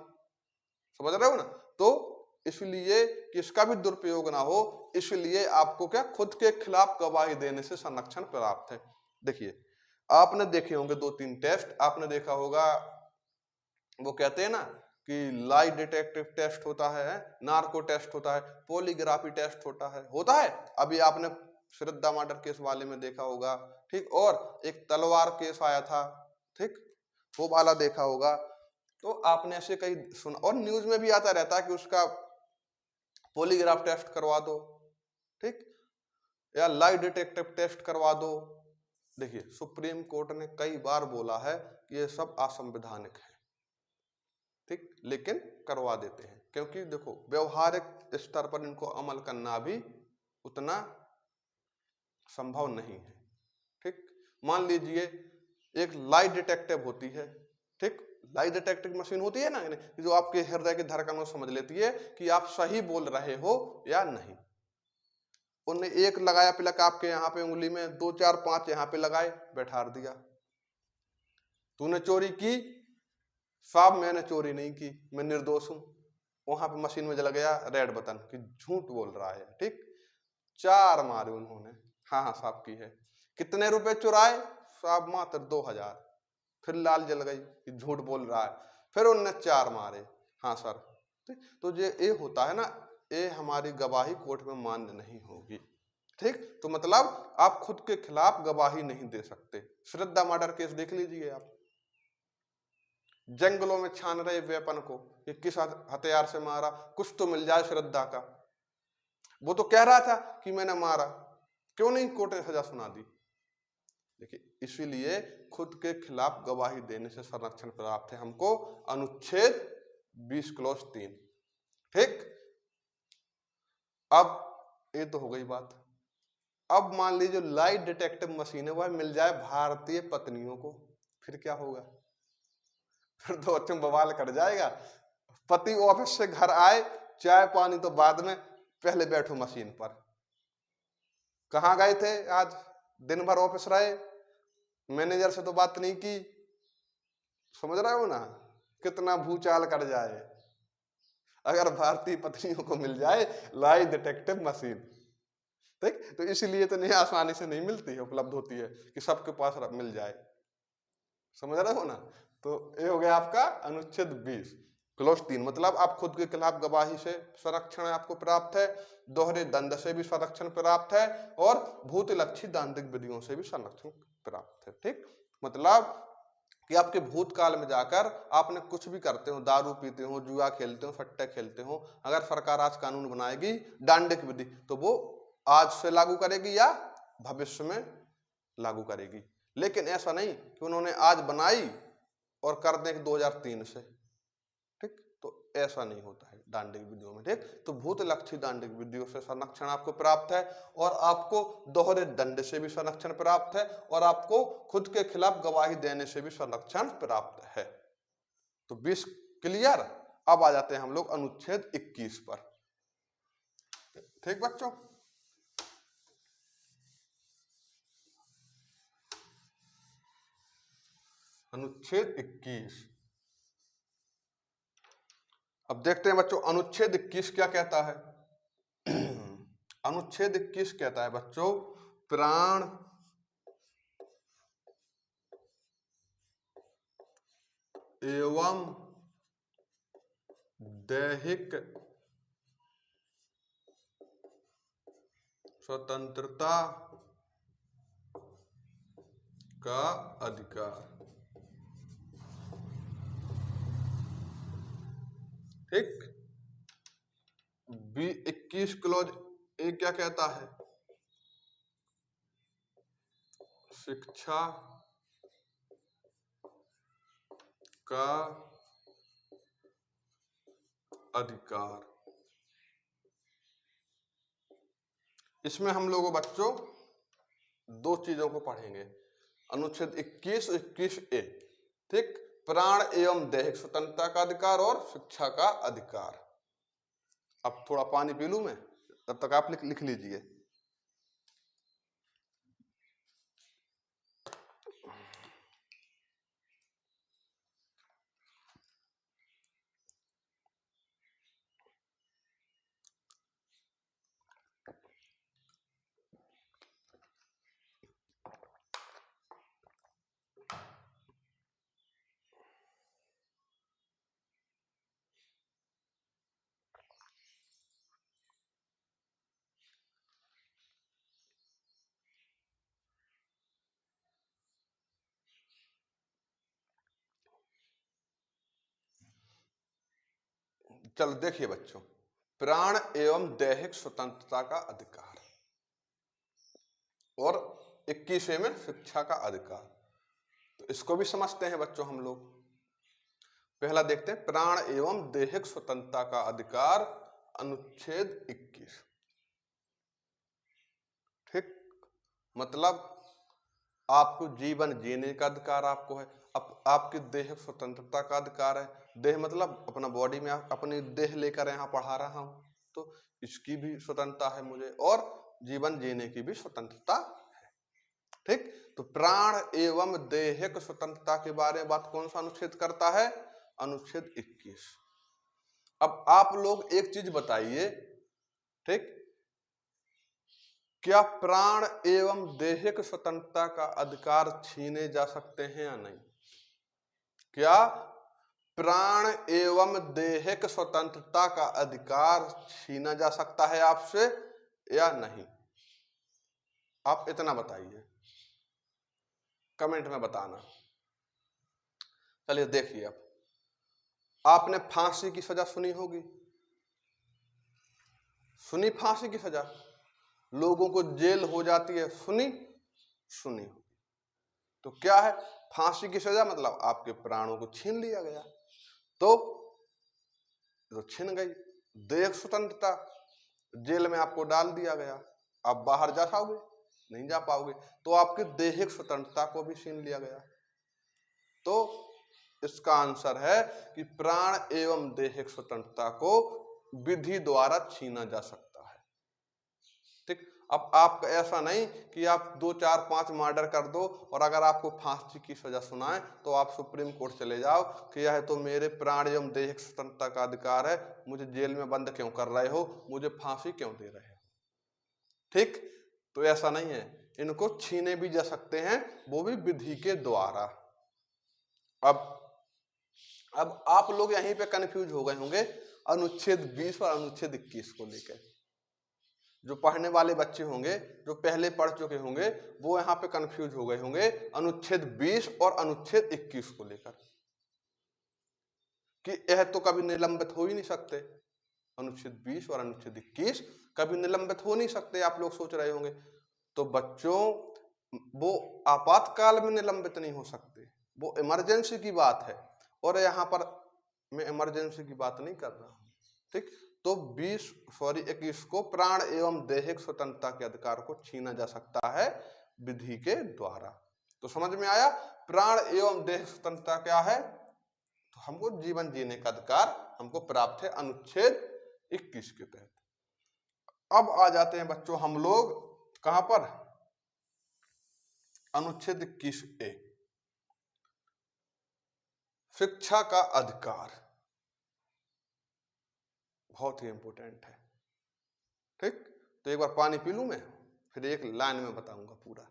समझ रहे हो ना। तो इसलिए कि इसका भी दुरुपयोग ना हो, इसलिए आपको क्या खुद के खिलाफ गवाही देने से संरक्षण प्राप्त है। देखिए आपने देखे होंगे 2-3 टेस्ट, आपने देखा होगा वो कहते हैं ना कि लाई डिटेक्टिव टेस्ट होता है, नार्को टेस्ट होता है, पॉलीग्राफी टेस्ट होता है। अभी आपने श्रद्धा मर्डर केस वाले में देखा होगा, ठीक। और एक तलवार केस आया था, ठीक, वो वाला देखा होगा। तो आपने ऐसे कई सुना, और न्यूज में भी आता रहता है कि उसका पॉलीग्राफ टेस्ट करवा दो, ठीक, या लाई डिटेक्टिव टेस्ट करवा दो। देखिए सुप्रीम कोर्ट ने कई बार बोला है कि ये सब असंवैधानिक है, ठीक, लेकिन करवा देते हैं क्योंकि देखो व्यवहारिक स्तर पर इनको अमल करना भी उतना संभव नहीं है, ठीक। मान लीजिए एक लाई डिटेक्टिव होती है, ठीक, लाई डिटेक्टिव मशीन होती है ना, जो आपके हृदय की धड़कनों समझ लेती है कि आप सही बोल रहे हो या नहीं। उन्हें एक लगाया पिलक आपके यहाँ पे उंगली में, 2 4 5 यहाँ पे लगाए, बैठा दिया। तूने चोरी की? साहब मैंने चोरी नहीं की, मैं निर्दोष हूं। वहां पे मशीन में जल गया रेड बटन कि झूठ बोल रहा है, ठीक। 4 मारे उन्होंने, हाँ हाँ साहब की है। कितने रुपए चुराए? साहब मात्र 2000। फिर लाल जल गई कि झूठ बोल रहा है, फिर उनने 4 मारे, हाँ सर। तो ये होता है ना, ये हमारी गवाही कोर्ट में मान्य नहीं होगी, ठीक। तो मतलब आप खुद के खिलाफ गवाही नहीं दे सकते। श्रद्धा मर्डर केस देख लीजिए आप, जंगलों में छान रहे वेपन को कि किस हथियार से मारा, कुछ तो मिल जाए श्रद्धा का। वो तो कह रहा था कि मैंने मारा, क्यों नहीं कोर्ट ने सजा सुना दी? देखिए इसीलिए खुद के खिलाफ गवाही देने से संरक्षण प्राप्त है हमको, अनुच्छेद 20 क्लॉज 3, ठीक। अब ये तो हो गई बात। अब मान लीजिए लाई डिटेक्टिव मशीन है वह मिल जाए भारतीय पत्नियों को, फिर क्या होगा? फिर तो अच्छे बवाल कर जाएगा। पति ऑफिस से घर आए, चाय पानी तो बाद में, पहले बैठो मशीन पर। कहाँ गए थे आज? दिन भर ऑफिस रहे, मैनेजर से तो बात नहीं की। समझ रहे हो ना कितना भूचाल कर जाए अगर भारतीय पत्नियों को मिल जाए लाई डिटेक्टिव मशीन, ठीक। तो इसलिए तो नहीं आसानी से नहीं मिलती है, उपलब्ध होती है कि सबके पास मिल जाए। समझ रहे हो ना। तो ये हो गया आपका अनुच्छेद 20 क्लॉज 3, मतलब आप खुद के खिलाफ गवाही से संरक्षण आपको प्राप्त है, दोहरे दंड से भी संरक्षण प्राप्त है, और भूतलक्षी दांडिक विधियों से भी संरक्षण प्राप्त है, ठीक। मतलब कि आपके भूतकाल में जाकर आपने कुछ भी करते हो, दारू पीते हो, जुआ खेलते हो, सट्टे खेलते हो, अगर सरकार आज कानून बनाएगी दांडिक विधि तो वो आज से लागू करेगी या भविष्य में लागू करेगी। लेकिन ऐसा नहीं कि उन्होंने आज बनाई और कर दें 2003 से, ठीक। तो ऐसा नहीं होता है दांडिक विधियों में, ठीक। तो भूतलक्षी दांडिक विधियों से संरक्षण आपको प्राप्त है, और आपको दोहरे दंड से भी संरक्षण प्राप्त है, और आपको खुद के खिलाफ गवाही देने से भी संरक्षण प्राप्त है। तो 20 क्लियर। अब आ जाते हैं हम लोग अनुच्छेद 21 पर, ठीक बच्चों। अनुच्छेद 21, अब देखते हैं बच्चों अनुच्छेद 21 क्या कहता है। अनुच्छेद 21 कहता है बच्चों, प्राण एवं दैहिक स्वतंत्रता का अधिकार, ठीक। 21 क्लॉज ए क्या कहता है? शिक्षा का अधिकार। इसमें हम लोग बच्चों 2 चीजों को पढ़ेंगे, अनुच्छेद 21 ए, ठीक। प्राण एवं दैहिक स्वतंत्रता का अधिकार और शिक्षा का अधिकार। अब थोड़ा पानी पी लूं मैं, तब तक आप लिख लीजिए। चलो देखिए बच्चों, प्राण एवं दैहिक स्वतंत्रता का अधिकार और 21वें में शिक्षा का अधिकार, तो इसको भी समझते हैं बच्चों हम लोग। पहला देखते हैं, प्राण एवं दैहिक स्वतंत्रता का अधिकार, अनुच्छेद 21। ठीक, मतलब आपको जीवन जीने का अधिकार आपको है, आपकी देह स्वतंत्रता का अधिकार है। देह मतलब अपना बॉडी में अपनी देह लेकर यहाँ पढ़ा रहा हूं, तो इसकी भी स्वतंत्रता है मुझे, और जीवन जीने की भी स्वतंत्रता है। ठीक, तो प्राण एवं दैहिक स्वतंत्रता के बारे में बात कौन सा अनुच्छेद करता है? अनुच्छेद 21। अब आप लोग एक चीज बताइए, ठीक, क्या प्राण एवं दैहिक स्वतंत्रता का अधिकार छीने जा सकते हैं या नहीं? क्या प्राण एवं दैहिक स्वतंत्रता का अधिकार छीना जा सकता है आपसे या नहीं? आप इतना बताइए, कमेंट में बताना। चलिए देखिए, अब आपने फांसी की सजा सुनी होगी, सुनी फांसी की सजा, लोगों को जेल हो जाती है, सुनी होगी। तो क्या है फांसी की सजा? मतलब आपके प्राणों को छीन लिया गया, तो छीन गई। दैहिक स्वतंत्रता, जेल में आपको डाल दिया गया, आप बाहर जा पाओगे? नहीं जा पाओगे, तो आपकी दैहिक स्वतंत्रता को भी छीन लिया गया। तो इसका आंसर है कि प्राण एवं दैहिक स्वतंत्रता को विधि द्वारा छीना जा सकता है। ठीक, अब आपका ऐसा नहीं कि आप 2, 4, 5 मर्डर कर दो और अगर आपको फांसी की सजा सुनाए तो आप सुप्रीम कोर्ट चले जाओ कि यह तो मेरे प्राण एवं दैहिक स्वतंत्रता का अधिकार है, मुझे जेल में बंद क्यों कर रहे हो, मुझे फांसी क्यों दे रहे हो। ठीक, तो ऐसा नहीं है, इनको छीने भी जा सकते हैं, वो भी विधि के द्वारा। अब आप लोग यहीं पे कंफ्यूज हो गए होंगे अनुच्छेद 20 और अनुच्छेद 21 को लेकर। जो पढ़ने वाले बच्चे होंगे, जो पहले पढ़ चुके होंगे, वो यहाँ पे कंफ्यूज हो गए होंगे अनुच्छेद 20 और अनुच्छेद 21 को लेकर, कि यह तो कभी निलंबित हो ही नहीं सकते। अनुच्छेद 20 और अनुच्छेद 21 कभी निलंबित हो नहीं सकते, आप लोग सोच रहे होंगे। तो बच्चों, वो आपातकाल में निलंबित नहीं हो सकते, वो इमरजेंसी की बात है, और यहाँ पर मैं इमरजेंसी की बात नहीं कर रहा हूँ। ठीक, तो 21 को प्राण एवं दैहिक स्वतंत्रता के अधिकार को छीना जा सकता है विधि के द्वारा। तो समझ में आया, प्राण एवं दैहिक स्वतंत्रता क्या है? तो हमको जीवन जीने का अधिकार हमको प्राप्त है अनुच्छेद 21 के तहत। अब आ जाते हैं बच्चों हम लोग कहां पर? अनुच्छेद 21A, शिक्षा का अधिकार, बहुत ही इंपॉर्टेंट है। ठीक, तो एक बार पानी पी लूं मैं, फिर एक लाइन में बताऊंगा पूरा।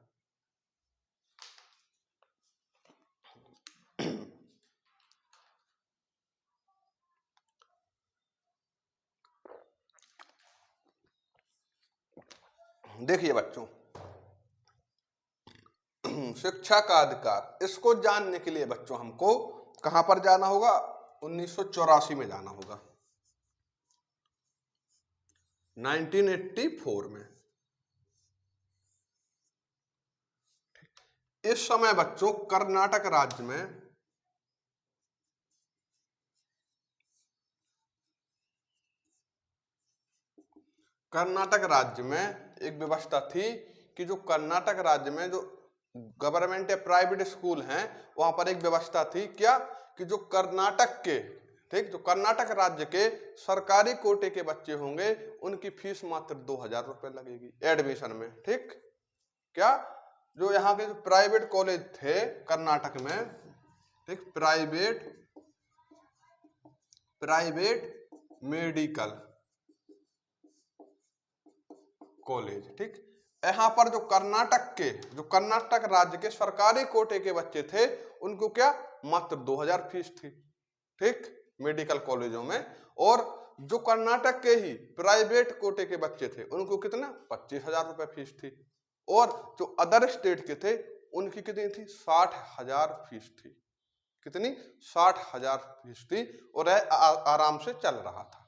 देखिए बच्चों, शिक्षा का अधिकार, इसको जानने के लिए बच्चों हमको कहां पर जाना होगा? 1984 में जाना होगा, 1984 में। इस समय बच्चों कर्नाटक राज्य में एक व्यवस्था थी कि जो कर्नाटक राज्य में जो गवर्नमेंट या प्राइवेट स्कूल हैं, वहां पर एक व्यवस्था थी क्या, कि जो कर्नाटक के, ठीक, जो कर्नाटक राज्य के सरकारी कोटे के बच्चे होंगे, उनकी फीस मात्र 2000 रुपए लगेगी एडमिशन में। ठीक, क्या जो यहाँ के जो प्राइवेट कॉलेज थे कर्नाटक में, ठीक, प्राइवेट मेडिकल कॉलेज, ठीक, यहाँ पर जो कर्नाटक राज्य के सरकारी कोटे के बच्चे थे, उनको क्या मात्र 2000 फीस थी। ठीक, मेडिकल कॉलेजों में। और जो कर्नाटक के ही प्राइवेट कोटे के बच्चे थे, उनको कितना 25,000 रुपए फीस थी। और जो अदर स्टेट के थे, उनकी कितनी थी? 60,000 फीस थी। कितनी? 60,000 फीस थी और यह आराम से चल रहा था।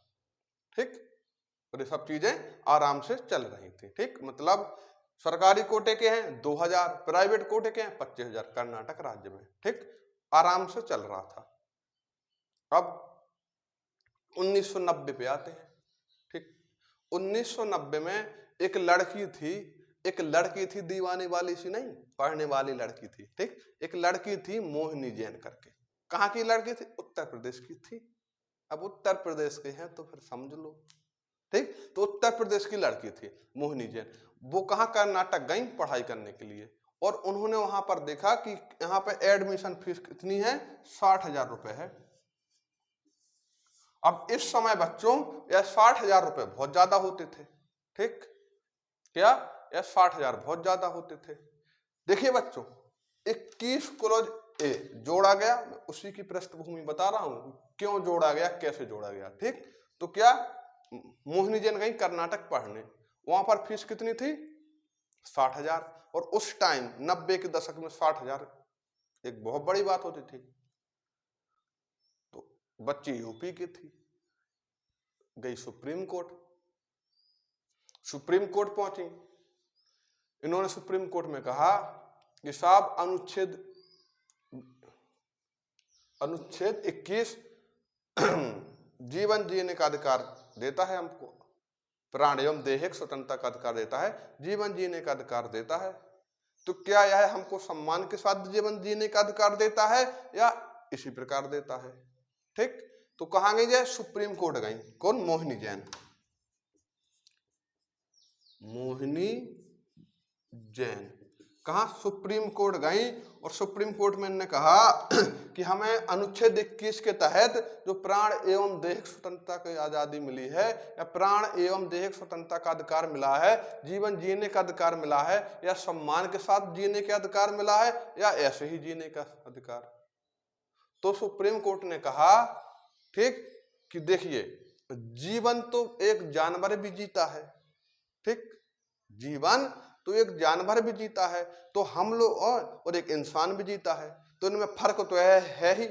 ठीक, और ये सब चीजें आराम से चल रही थी। ठीक, मतलब सरकारी कोटे के हैं 2,000, प्राइवेट कोटे के हैं 25,000 कर्नाटक राज्य में। ठीक, आराम से चल रहा था। अब 1990 पे आते हैं। ठीक, 1990 में एक लड़की थी दीवाने वाली सी नहीं, पढ़ने वाली लड़की थी। ठीक, एक लड़की थी मोहिनी जैन करके। कहाँ की लड़की थी? उत्तर प्रदेश की थी। अब उत्तर प्रदेश के हैं तो फिर समझ लो। ठीक, तो उत्तर प्रदेश की लड़की थी मोहिनी जैन। वो कहाँ? कर्नाटक गई पढ़ाई करने के लिए, और उन्होंने वहां पर देखा कि यहाँ पे एडमिशन फीस कितनी है? 60,000 रुपए है। अब इस समय बच्चों यह 60,000 रुपए बहुत ज्यादा होते थे। ठीक, क्या यह 60,000 बहुत ज्यादा होते थे? देखिए बच्चों, 21 क्लोज ए जोड़ा गया, उसी की पृष्ठभूमि बता रहा हूं क्यों जोड़ा गया, कैसे जोड़ा गया। ठीक, तो क्या मोहिनी जैन गई कर्नाटक पढ़ने, वहां पर फीस कितनी थी? 60,000। और उस टाइम 90 के दशक में 60,000 एक बहुत बड़ी बात होती थी। तो बच्ची यूपी की थी, गई सुप्रीम कोर्ट पहुंची। इन्होंने सुप्रीम कोर्ट में कहा कि साहब अनुच्छेद 21 जीवन जीने का अधिकार देता है हमको, प्राण एवं दैहिक स्वतंत्रता का अधिकार देता है, जीवन जीने का अधिकार देता है। तो क्या यह हमको सम्मान के साथ जीवन जीने का अधिकार देता है या इसी प्रकार देता है? ठीक, तो कहां गई है? सुप्रीम कोर्ट गई। कौन? मोहिनी जैन। मोहिनी जैन कहा? सुप्रीम कोर्ट गई, और सुप्रीम कोर्ट में ने कहा कि हमें अनुच्छेद 21 के तहत जो प्राण एवं दैहिक स्वतंत्रता की आजादी मिली है, या प्राण एवं दैहिक स्वतंत्रता का अधिकार मिला है, जीवन जीने का अधिकार मिला है, या सम्मान के साथ जीने का अधिकार मिला है, या ऐसे ही जीने का अधिकार। तो सुप्रीम कोर्ट ने कहा ठीक कि देखिए, जीवन तो एक जानवर भी जीता है। ठीक, जीवन तो एक जानवर भी जीता है, तो हम लोग और एक इंसान भी जीता है, तो इनमें फर्क तो है ही।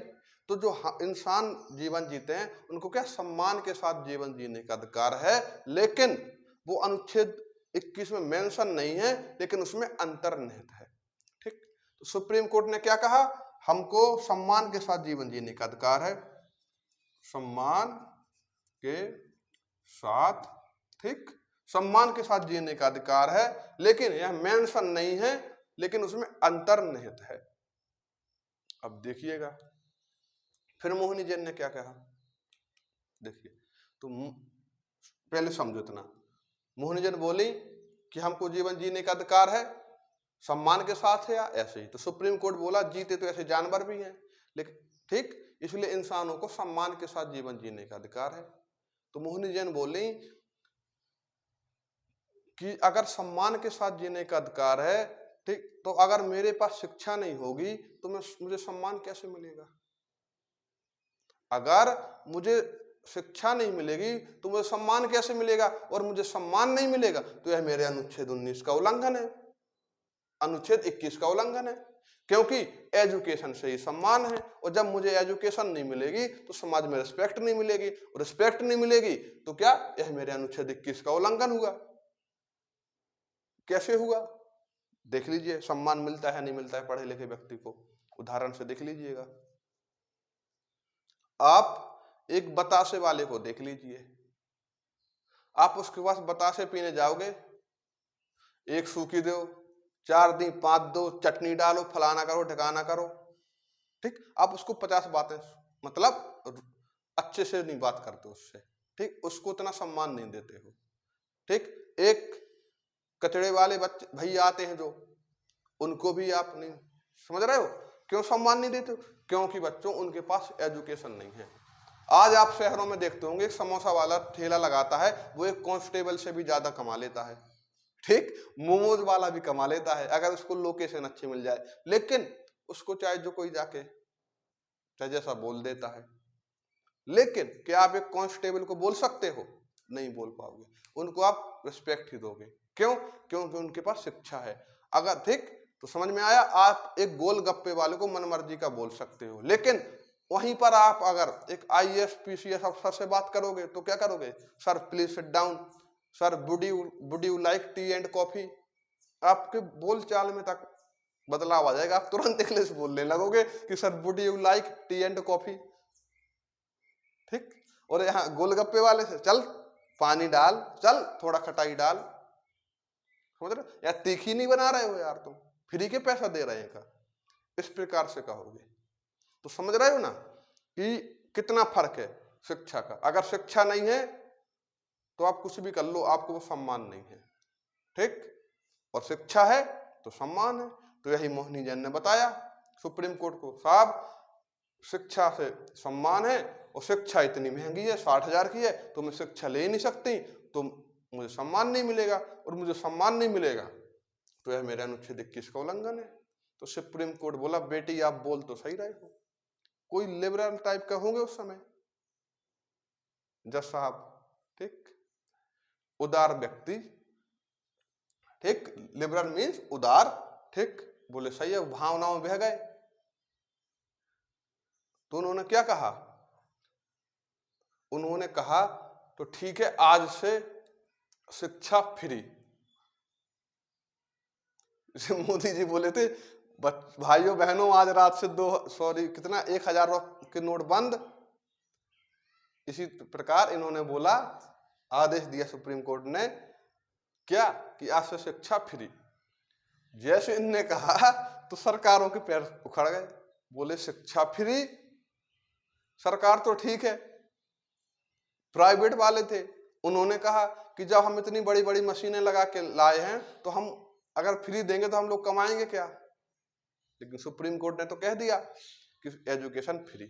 तो जो इंसान जीवन जीते हैं उनको क्या सम्मान के साथ जीवन जीने का अधिकार है, लेकिन वो अनुच्छेद 21 में मेंशन नहीं है, लेकिन उसमें अंतर्निहित है। ठीक, तो सुप्रीम कोर्ट ने क्या कहा? हमको सम्मान के साथ जीवन जीने का अधिकार है, सम्मान के साथ। ठीक, सम्मान के साथ जीने का अधिकार है, लेकिन यह मेंशन नहीं है, लेकिन उसमें अंतर्निहित है। अब देखिएगा फिर मोहिनी जैन ने क्या कहा। देखिए, तो पहले समझो इतना। मोहिनी जैन बोली कि हमको जीवन जीने का अधिकार है, सम्मान के साथ है या ऐसे ही। तो सुप्रीम कोर्ट बोला जीते तो ऐसे जानवर भी हैं, लेकिन ठीक, इसलिए इंसानों को सम्मान के साथ जीवन जीने का अधिकार है। तो मोहिनी जैन बोली कि अगर सम्मान के साथ जीने का अधिकार है, ठीक, तो अगर मेरे पास शिक्षा नहीं होगी तो मुझे सम्मान कैसे मिलेगा? अगर मुझे शिक्षा नहीं मिलेगी तो मुझे सम्मान कैसे मिलेगा? और मुझे सम्मान नहीं मिलेगा तो यह मेरे अनुच्छेद 19 का उल्लंघन है, अनुच्छेद 21 का उल्लंघन है, क्योंकि एजुकेशन से ही सम्मान है। और जब मुझे एजुकेशन नहीं मिलेगी तो समाज में रिस्पेक्ट नहीं मिलेगी, और रिस्पेक्ट नहीं मिलेगी तो क्या यह मेरे अनुच्छेद 21 का उल्लंघन हुआ? कैसे हुआ? देख लीजिए, सम्मान मिलता है नहीं मिलता है पढ़े लिखे व्यक्ति को, उदाहरण से देख लीजिएगा। आप एक बतासे वाले को देख लीजिए, आप उसके पास बतासे पीने जाओगे, एक सूखी दो, 4 दी 5 दो, चटनी डालो, फलाना करो ठिकाना करो। ठीक, आप उसको 50 बातें मतलब अच्छे से नहीं बात करते उससे। ठीक, उसको इतना सम्मान नहीं देते हो। ठीक, एक कचड़े वाले बच्चे भैया आते हैं जो, उनको भी आप नहीं समझ रहे हो, क्यों सम्मान नहीं देते हो? क्योंकि बच्चों उनके पास एजुकेशन नहीं है। आज आप शहरों में देखते होंगे, एक समोसा वाला ठेला लगाता है, वो एक कांस्टेबल से भी ज्यादा कमा लेता है। ठीक, मोमोज वाला भी कमा लेता है अगर उसको लोकेशन अच्छी मिल जाए, लेकिन उसको चाहे जो कोई जाके चाहे जैसा बोल देता है। लेकिन क्या आप एक कांस्टेबल को बोल सकते हो? नहीं बोल पाओगे। उनको आप रिस्पेक्ट ही दोगे। क्यों? क्योंकि उनके पास शिक्षा है। अगर ठीक, तो समझ में आया। आप एक गोलगप्पे वाले को मनमर्जी का बोल सकते हो, लेकिन वहीं पर आप अगर एक IAS PCS अफसर से बात करोगे तो क्या करोगे, sir please sit down, sir would you like T and coffee. आपके बोल चाल में तक बदलाव आ जाएगा, आप तुरंत इंग्लिश बोलने लगोगे कि sir would you like T and coffee. ठीक। और यहाँ गोलगप्पे वाले से चल पानी डाल, चल थोड़ा खटाई डाल, समझ रहे, यार तीखी नहीं बना रहे हो यार, तुम फ्री के पैसा दे रहे हैं का, इस प्रकार से कहोगे। तो समझ रहे हो ना कि कितना फर्क है शिक्षा का। अगर शिक्षा नहीं है तो आप कुछ भी कर लो, आपको वो सम्मान नहीं है। ठीक। और शिक्षा है तो सम्मान है। तो यही मोहिनी जैन ने बताया सुप्रीम कोर्ट को, साहब शिक्षा से सम्मान है और शिक्षा इतनी महंगी है, 60,000 की है, तो मैं शिक्षा ले ही नहीं सकती, तो मुझे सम्मान नहीं मिलेगा, और मुझे सम्मान नहीं मिलेगा तो यह मेरे अनुच्छेद 21 का उल्लंघन है। तो सुप्रीम कोर्ट बोला बेटी आप बोल तो सही रहे हो। कोई लिबरल टाइप का होंगे उस समय जज साहब, ठीक, उदार व्यक्ति, ठीक, लिबरल मीन्स उदार, ठीक, बोले सही है, भावनाओं में बह गए। तो उन्होंने क्या कहा, उन्होंने कहा तो ठीक है आज से शिक्षा फ्री। जैसे मोदी जी बोले थे भाइयों बहनों आज रात से 1,000 के नोट बंद, इसी प्रकार इन्होंने बोला, आदेश दिया सुप्रीम कोर्ट ने क्या कि आज से शिक्षा फ्री। जैसे इनने कहा तो सरकारों के पैर उखड़ गए, बोले शिक्षा फ्री, सरकार तो ठीक है, प्राइवेट वाले थे, उन्होंने कहा कि जब हम इतनी बड़ी बड़ी मशीनें लगा के लाए हैं तो हम अगर फ्री देंगे तो हम लोग कमाएंगे क्या। लेकिन सुप्रीम कोर्ट ने तो कह दिया कि एजुकेशन फ्री।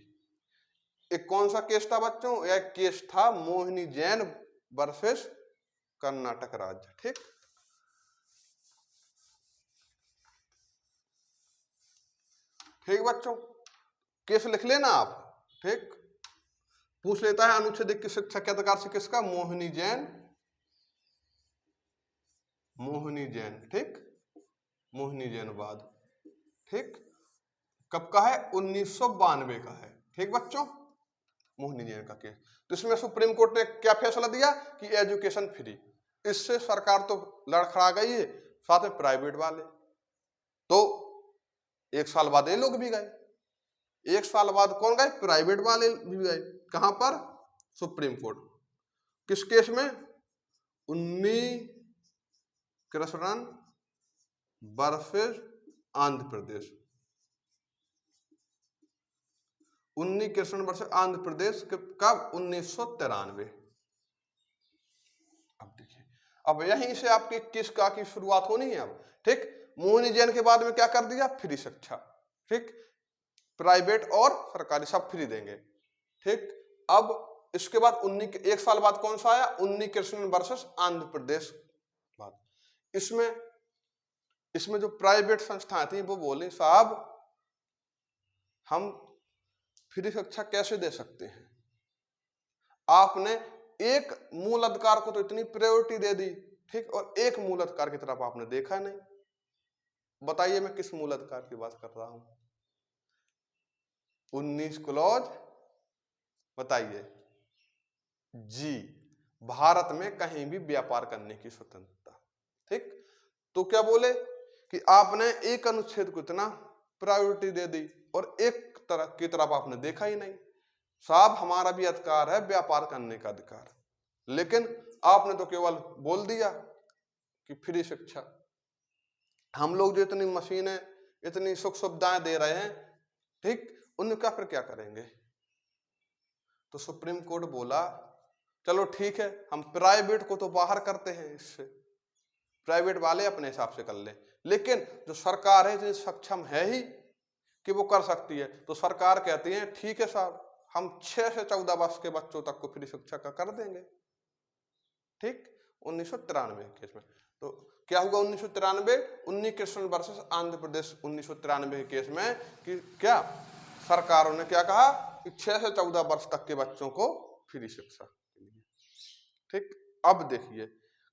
एक कौन सा केस था बच्चों, यह केस था मोहिनी जैन वर्सेस कर्नाटक राज्य। ठीक, ठीक बच्चों, केस लिख लेना आप। ठीक, पूछ लेता है अनुच्छेद 21 शिक्षा के अधिकार से किसका, मोहिनी जैन, मोहिनी जैन, ठीक, मोहिनी जैन वाद, ठीक, कब का है, 1992 का है। ठीक बच्चों, मोहिनी जैन का केस। तो इसमें सुप्रीम कोर्ट ने क्या फैसला दिया कि एजुकेशन फ्री। इससे सरकार तो लड़खड़ा गई है, साथ में प्राइवेट वाले। तो एक साल बाद ये लोग भी गए, एक साल बाद कौन गए, प्राइवेट वाले भी गए। कहां पर, सुप्रीम कोर्ट। किस केस में, उन्नी कृष्णन वर्सेस आंध्र प्रदेश, उन्नी कृष्णन वर्सेस आंध्र प्रदेश कब, 1993। अब देखिए, अब यहीं से आपके केस का की शुरुआत होनी है अब। ठीक, मोहिनी जैन के बाद में क्या कर दिया, फ्री शिक्षा। ठीक, प्राइवेट और सरकारी सब फ्री देंगे। ठीक, अब इसके बाद एक साल बाद कौन सा आया, उन्नी कृष्णन वर्सेस आंध्र प्रदेश बात। इसमें जो प्राइवेट संस्थाएं थी वो बोली साहब हम फ्री शिक्षा कैसे दे सकते हैं, आपने एक मूल अधिकार को तो इतनी प्रायोरिटी दे दी। ठीक, और एक मूल अधिकार की तरफ आपने देखा नहीं। बताइए मैं किस मूल अधिकार की बात कर रहा हूं, 19 क्लॉज, बताइए जी, भारत में कहीं भी व्यापार करने की स्वतंत्रता। ठीक, तो क्या बोले कि आपने एक अनुच्छेद को इतना प्रायोरिटी दे दी और एक तरह की तरफ आपने देखा ही नहीं। साहब हमारा भी अधिकार है व्यापार करने का अधिकार, लेकिन आपने तो केवल बोल दिया कि फ्री शिक्षा। हम लोग जो इतनी मशीनें इतनी सुख सुविधाएं दे रहे हैं, ठीक, उनका फिर क्या करेंगे। तो सुप्रीम कोर्ट बोला चलो ठीक है, हम प्राइवेट को तो बाहर करते हैं, इससे प्राइवेट वाले अपने हिसाब से कर ले, लेकिन जो सरकार है इतनी सक्षम है ही कि वो कर सकती है। तो सरकार कहती है ठीक है साहब हम 6 से 14 वर्ष के बच्चों तक को फ्री शिक्षा का कर देंगे। ठीक, 1993 केस में। तो क्या हुआ 1993, उन्नी कृष्णन वर्सेस आंध्र प्रदेश 1993 के केस में कि क्या सरकारों ने क्या कहा कि 6 से 14 वर्ष तक के बच्चों को फ्री शिक्षा के लिए। ठीक, अब देखिए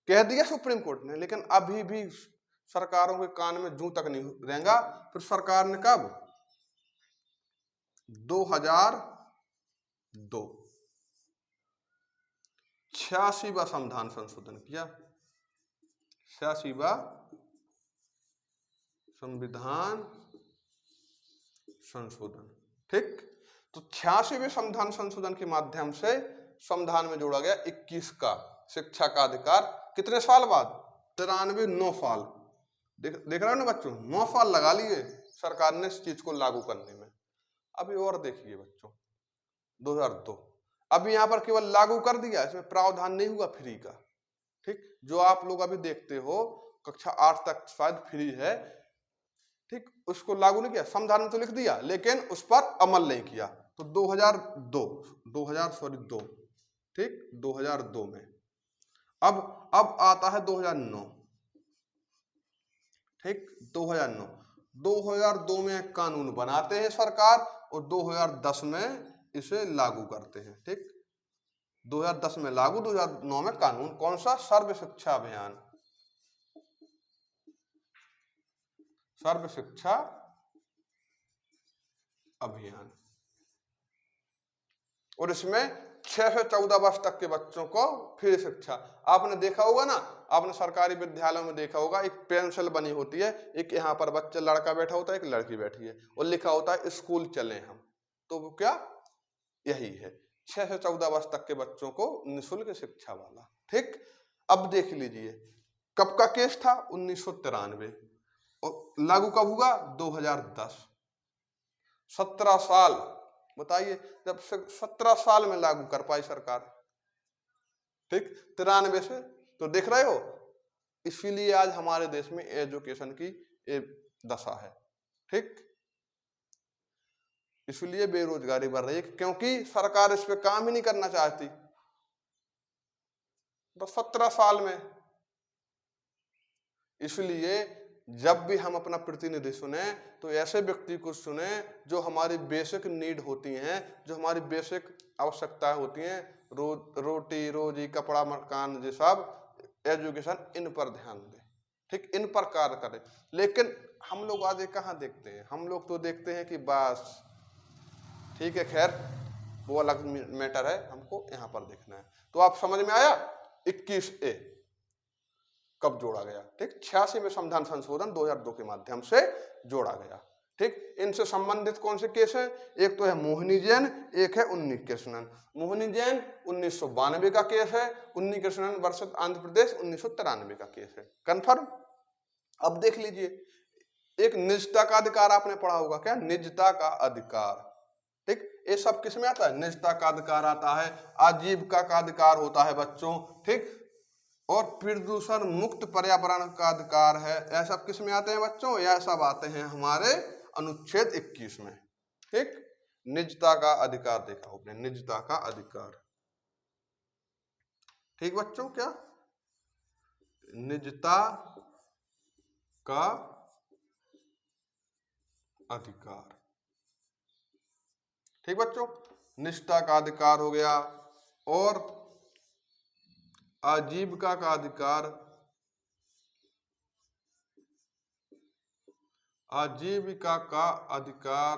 कह दिया सुप्रीम कोर्ट ने, लेकिन अभी भी सरकारों के कान में जूं तक नहीं रहेगा। फिर सरकार ने कब 2002 86वां संविधान संशोधन किया। 86वां संविधान संशोधन, ठीक। तो 86वें संविधान संशोधन के माध्यम से संविधान में जोड़ा गया 21 का शिक्षा का अधिकार। कितने साल बाद? 93, 9 साल। देख रहे हो ना बच्चों, 9 साल लगा लिए सरकार ने इस चीज को लागू करने में। अभी और देखिए बच्चों, 2002 अभी यहाँ पर केवल लागू कर दिया, इसमें प्रावधान नहीं हुआ फ्री का, ठीक। जो आप लोग अभी देखते हो कक्षा 8 तक शायद फ्री है, ठीक, उसको लागू नहीं किया। संविधान में तो लिख दिया लेकिन उस पर अमल नहीं किया। तो 2002 ठीक, 2002 में अब आता है 2009, ठीक। 2009 में एक कानून बनाते हैं सरकार और 2010 में इसे लागू करते हैं, ठीक। 2010 में लागू, 2009 में कानून। कौन सा? सर्व शिक्षा अभियान, सर्व शिक्षा अभियान। और इसमें 6 से 14 वर्ष तक के बच्चों को फ्री शिक्षा। आपने देखा होगा ना, आपने सरकारी विद्यालयों में देखा होगा, एक पेंसिल बनी होती है, एक यहाँ पर बच्चा लड़का बैठा होता है, एक लड़की बैठी है, और लिखा होता है स्कूल चले हम। तो वो क्या, यही है, 6 से 14 वर्ष तक के बच्चों को निःशुल्क शिक्षा वाला, ठीक। अब देख लीजिए, कब का केस था? 1993। और लागू कब हुआ? 2010। 17 साल। बताइए, जब 17 साल में लागू कर पाई सरकार, ठीक, 93 से। तो देख रहे हो, इसीलिए आज हमारे देश में एजुकेशन की दशा है, ठीक। इसलिए बेरोजगारी बढ़ रही है, क्योंकि सरकार इस पे काम ही नहीं करना चाहती। तो 17 साल में, इसलिए जब भी हम अपना प्रतिनिधि चुने तो ऐसे व्यक्ति को चुने जो हमारी बेसिक नीड होती हैं, जो हमारी बेसिक आवश्यकताएं होती हैं, रोटी रोजी, कपड़ा, मकान, ये सब, एजुकेशन, इन पर ध्यान दे, ठीक, इन पर कार्य करे। लेकिन हम लोग आज कहाँ देखते हैं? हम लोग तो देखते हैं कि बस ठीक है, खैर वो अलग मैटर है, हमको यहाँ पर देखना है। तो आप समझ में आया 21A कब जोड़ा गया, ठीक। 86 में संविधान संशोधन 2002 के माध्यम से जोड़ा गया, ठीक। इनसे संबंधित कौन से केस हैं? एक तो है मोहिनी जैन, एक है उन्नी कृष्णन। मोहिनी जैन 1992 का केस है, उन्नी कृष्णन वर्सेस आंध्र प्रदेश 1993 का केस है। कंफर्म? अब देख लीजिए, एक निजता का अधिकार आपने पढ़ा होगा, क्या? निजता का अधिकार, ठीक। ये सब किस में आता है? निजता का अधिकार आता है, आजीविका का अधिकार होता है बच्चों, ठीक, और प्रदूषण मुक्त पर्यावरण का अधिकार है। यह सब किस में आते हैं बच्चों? यह सब आते हैं हमारे अनुच्छेद 21 में, ठीक। निजता का अधिकार देखा आपने, निजता का अधिकार, ठीक बच्चों। क्या? निजता का अधिकार, ठीक बच्चों, निजता का अधिकार हो गया। और आजीविका का अधिकार, आजीविका का अधिकार,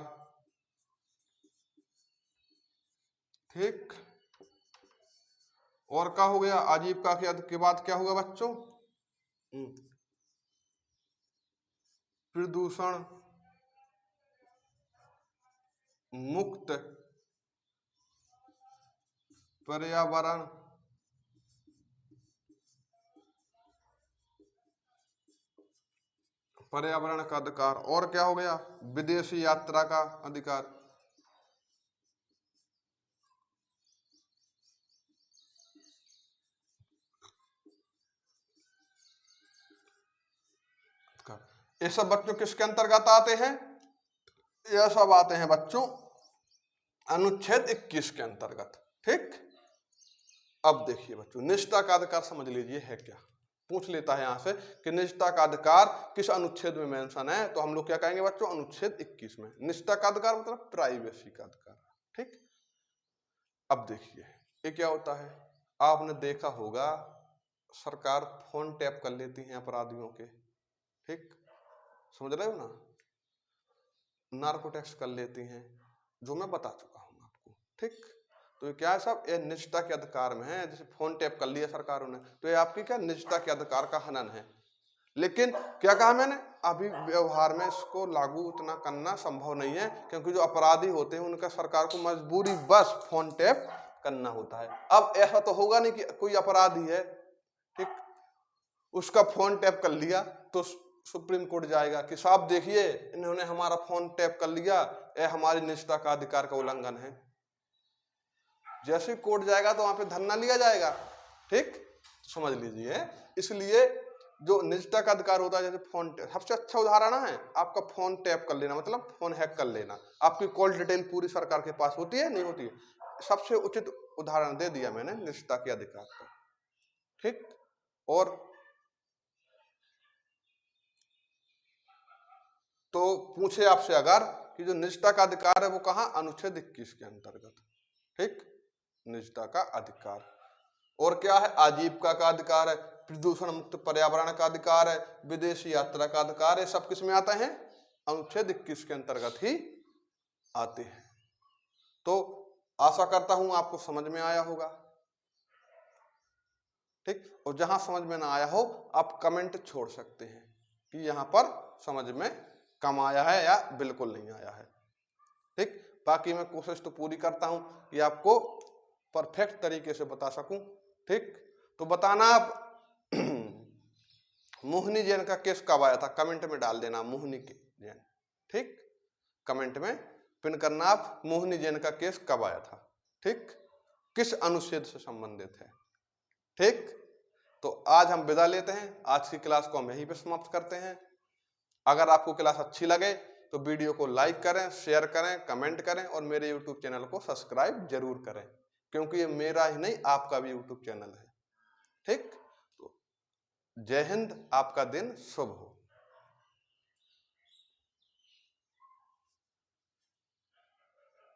ठीक। और क्या हो गया? आजीविका के बाद क्या होगा बच्चों? प्रदूषण मुक्त पर्यावरण का अधिकार। और क्या हो गया? विदेशी यात्रा का अधिकार, ये सब बच्चों किसके अंतर्गत आते हैं? यह सब आते हैं बच्चों अनुच्छेद 21 के अंतर्गत, ठीक। अब देखिए बच्चों, निजता का अधिकार समझ लीजिए है क्या। पूछ लेता है यहां से कि निजता का अधिकार किस अनुच्छेद में मेंशन है, तो हम लोग क्या कहेंगे बच्चों? अनुच्छेद 21 में। निजता का अधिकार मतलब प्राइवेसी का अधिकार, ठीक। अब देखिए ये क्या होता है, आपने देखा होगा सरकार फोन टैप कर लेती है अपराधियों के, ठीक, समझ रहे हो ना। नार्को टैक्स कर लेती हैं, जो मैं बता चुका हूं आपको। ठीक, तो ये क्या है साहब, ये निजता के अधिकार में है। जैसे फोन टैप कर लिया सरकारों ने, तो ये आपकी क्या निजता के अधिकार का हनन है। लेकिन क्या कहा मैंने, अभी व्यवहार में इसको लागू उतना करना संभव नहीं है, क्योंकि जो अपराधी होते हैं उनका सरकार को मजबूरी बस फोन टैप करना होता है। अब ऐसा तो होगा नहीं कि कोई अपराधी है, ठीक, उसका फोन टैप कर लिया तो सुप्रीम कोर्ट जाएगा कि साहब देखिए इन्होंने हमारा फोन टैप कर लिया, यह हमारी निजता का अधिकार का उल्लंघन है। जैसे कोर्ट जाएगा तो वहां पे धरना लिया जाएगा। ठीक, समझ लीजिए। इसलिए जो निजता का अधिकार होता है, जैसे फोन टैप, सबसे अच्छा उदाहरण है आपका फोन टैप कर लेना, मतलब फोन हैक कर लेना। आपकी कॉल डिटेल पूरी सरकार के पास होती है, नहीं होती है। सबसे उचित उदाहरण दे दिया मैंने निजता के अधिकार का। ठीक, और तो पूछे आपसे अगर कि जो निजता का अधिकार है वो कहाँ, अनुच्छेद 21 के अंतर्गत। ठीक, निजता का अधिकार। और क्या है, आजीविका का अधिकार है, प्रदूषण मुक्त पर्यावरण का अधिकार है, विदेशी यात्रा का अधिकार है। सब किस में आता है, अनुच्छेद 21 के अंतर्गत ही आते हैं। तो आशा करता हूं आपको समझ में आया होगा। ठीक, और जहां समझ में ना आया हो आप कमेंट छोड़ सकते हैं कि यहां पर समझ में कम आया है या बिल्कुल नहीं आया है। ठीक, बाकी मैं कोशिश तो पूरी करता हूं कि आपको परफेक्ट तरीके से बता सकूं। ठीक, तो बताना आप मोहिनी जैन का केस कब आया था, कमेंट में डाल देना मोहिनी जैन। ठीक, कमेंट में पिन करना आप, मोहिनी जैन का केस कब आया था। ठीक, किस अनुच्छेद से संबंधित है। ठीक, तो आज हम विदा लेते हैं, आज की क्लास को हम यहीं पे समाप्त करते हैं। अगर आपको क्लास अच्छी लगे तो वीडियो को लाइक करें, शेयर करें, कमेंट करें और मेरे यूट्यूब चैनल को सब्सक्राइब जरूर करें, क्योंकि ये मेरा ही नहीं आपका भी यूट्यूब चैनल है। ठीक, तो जय हिंद, आपका दिन शुभ हो।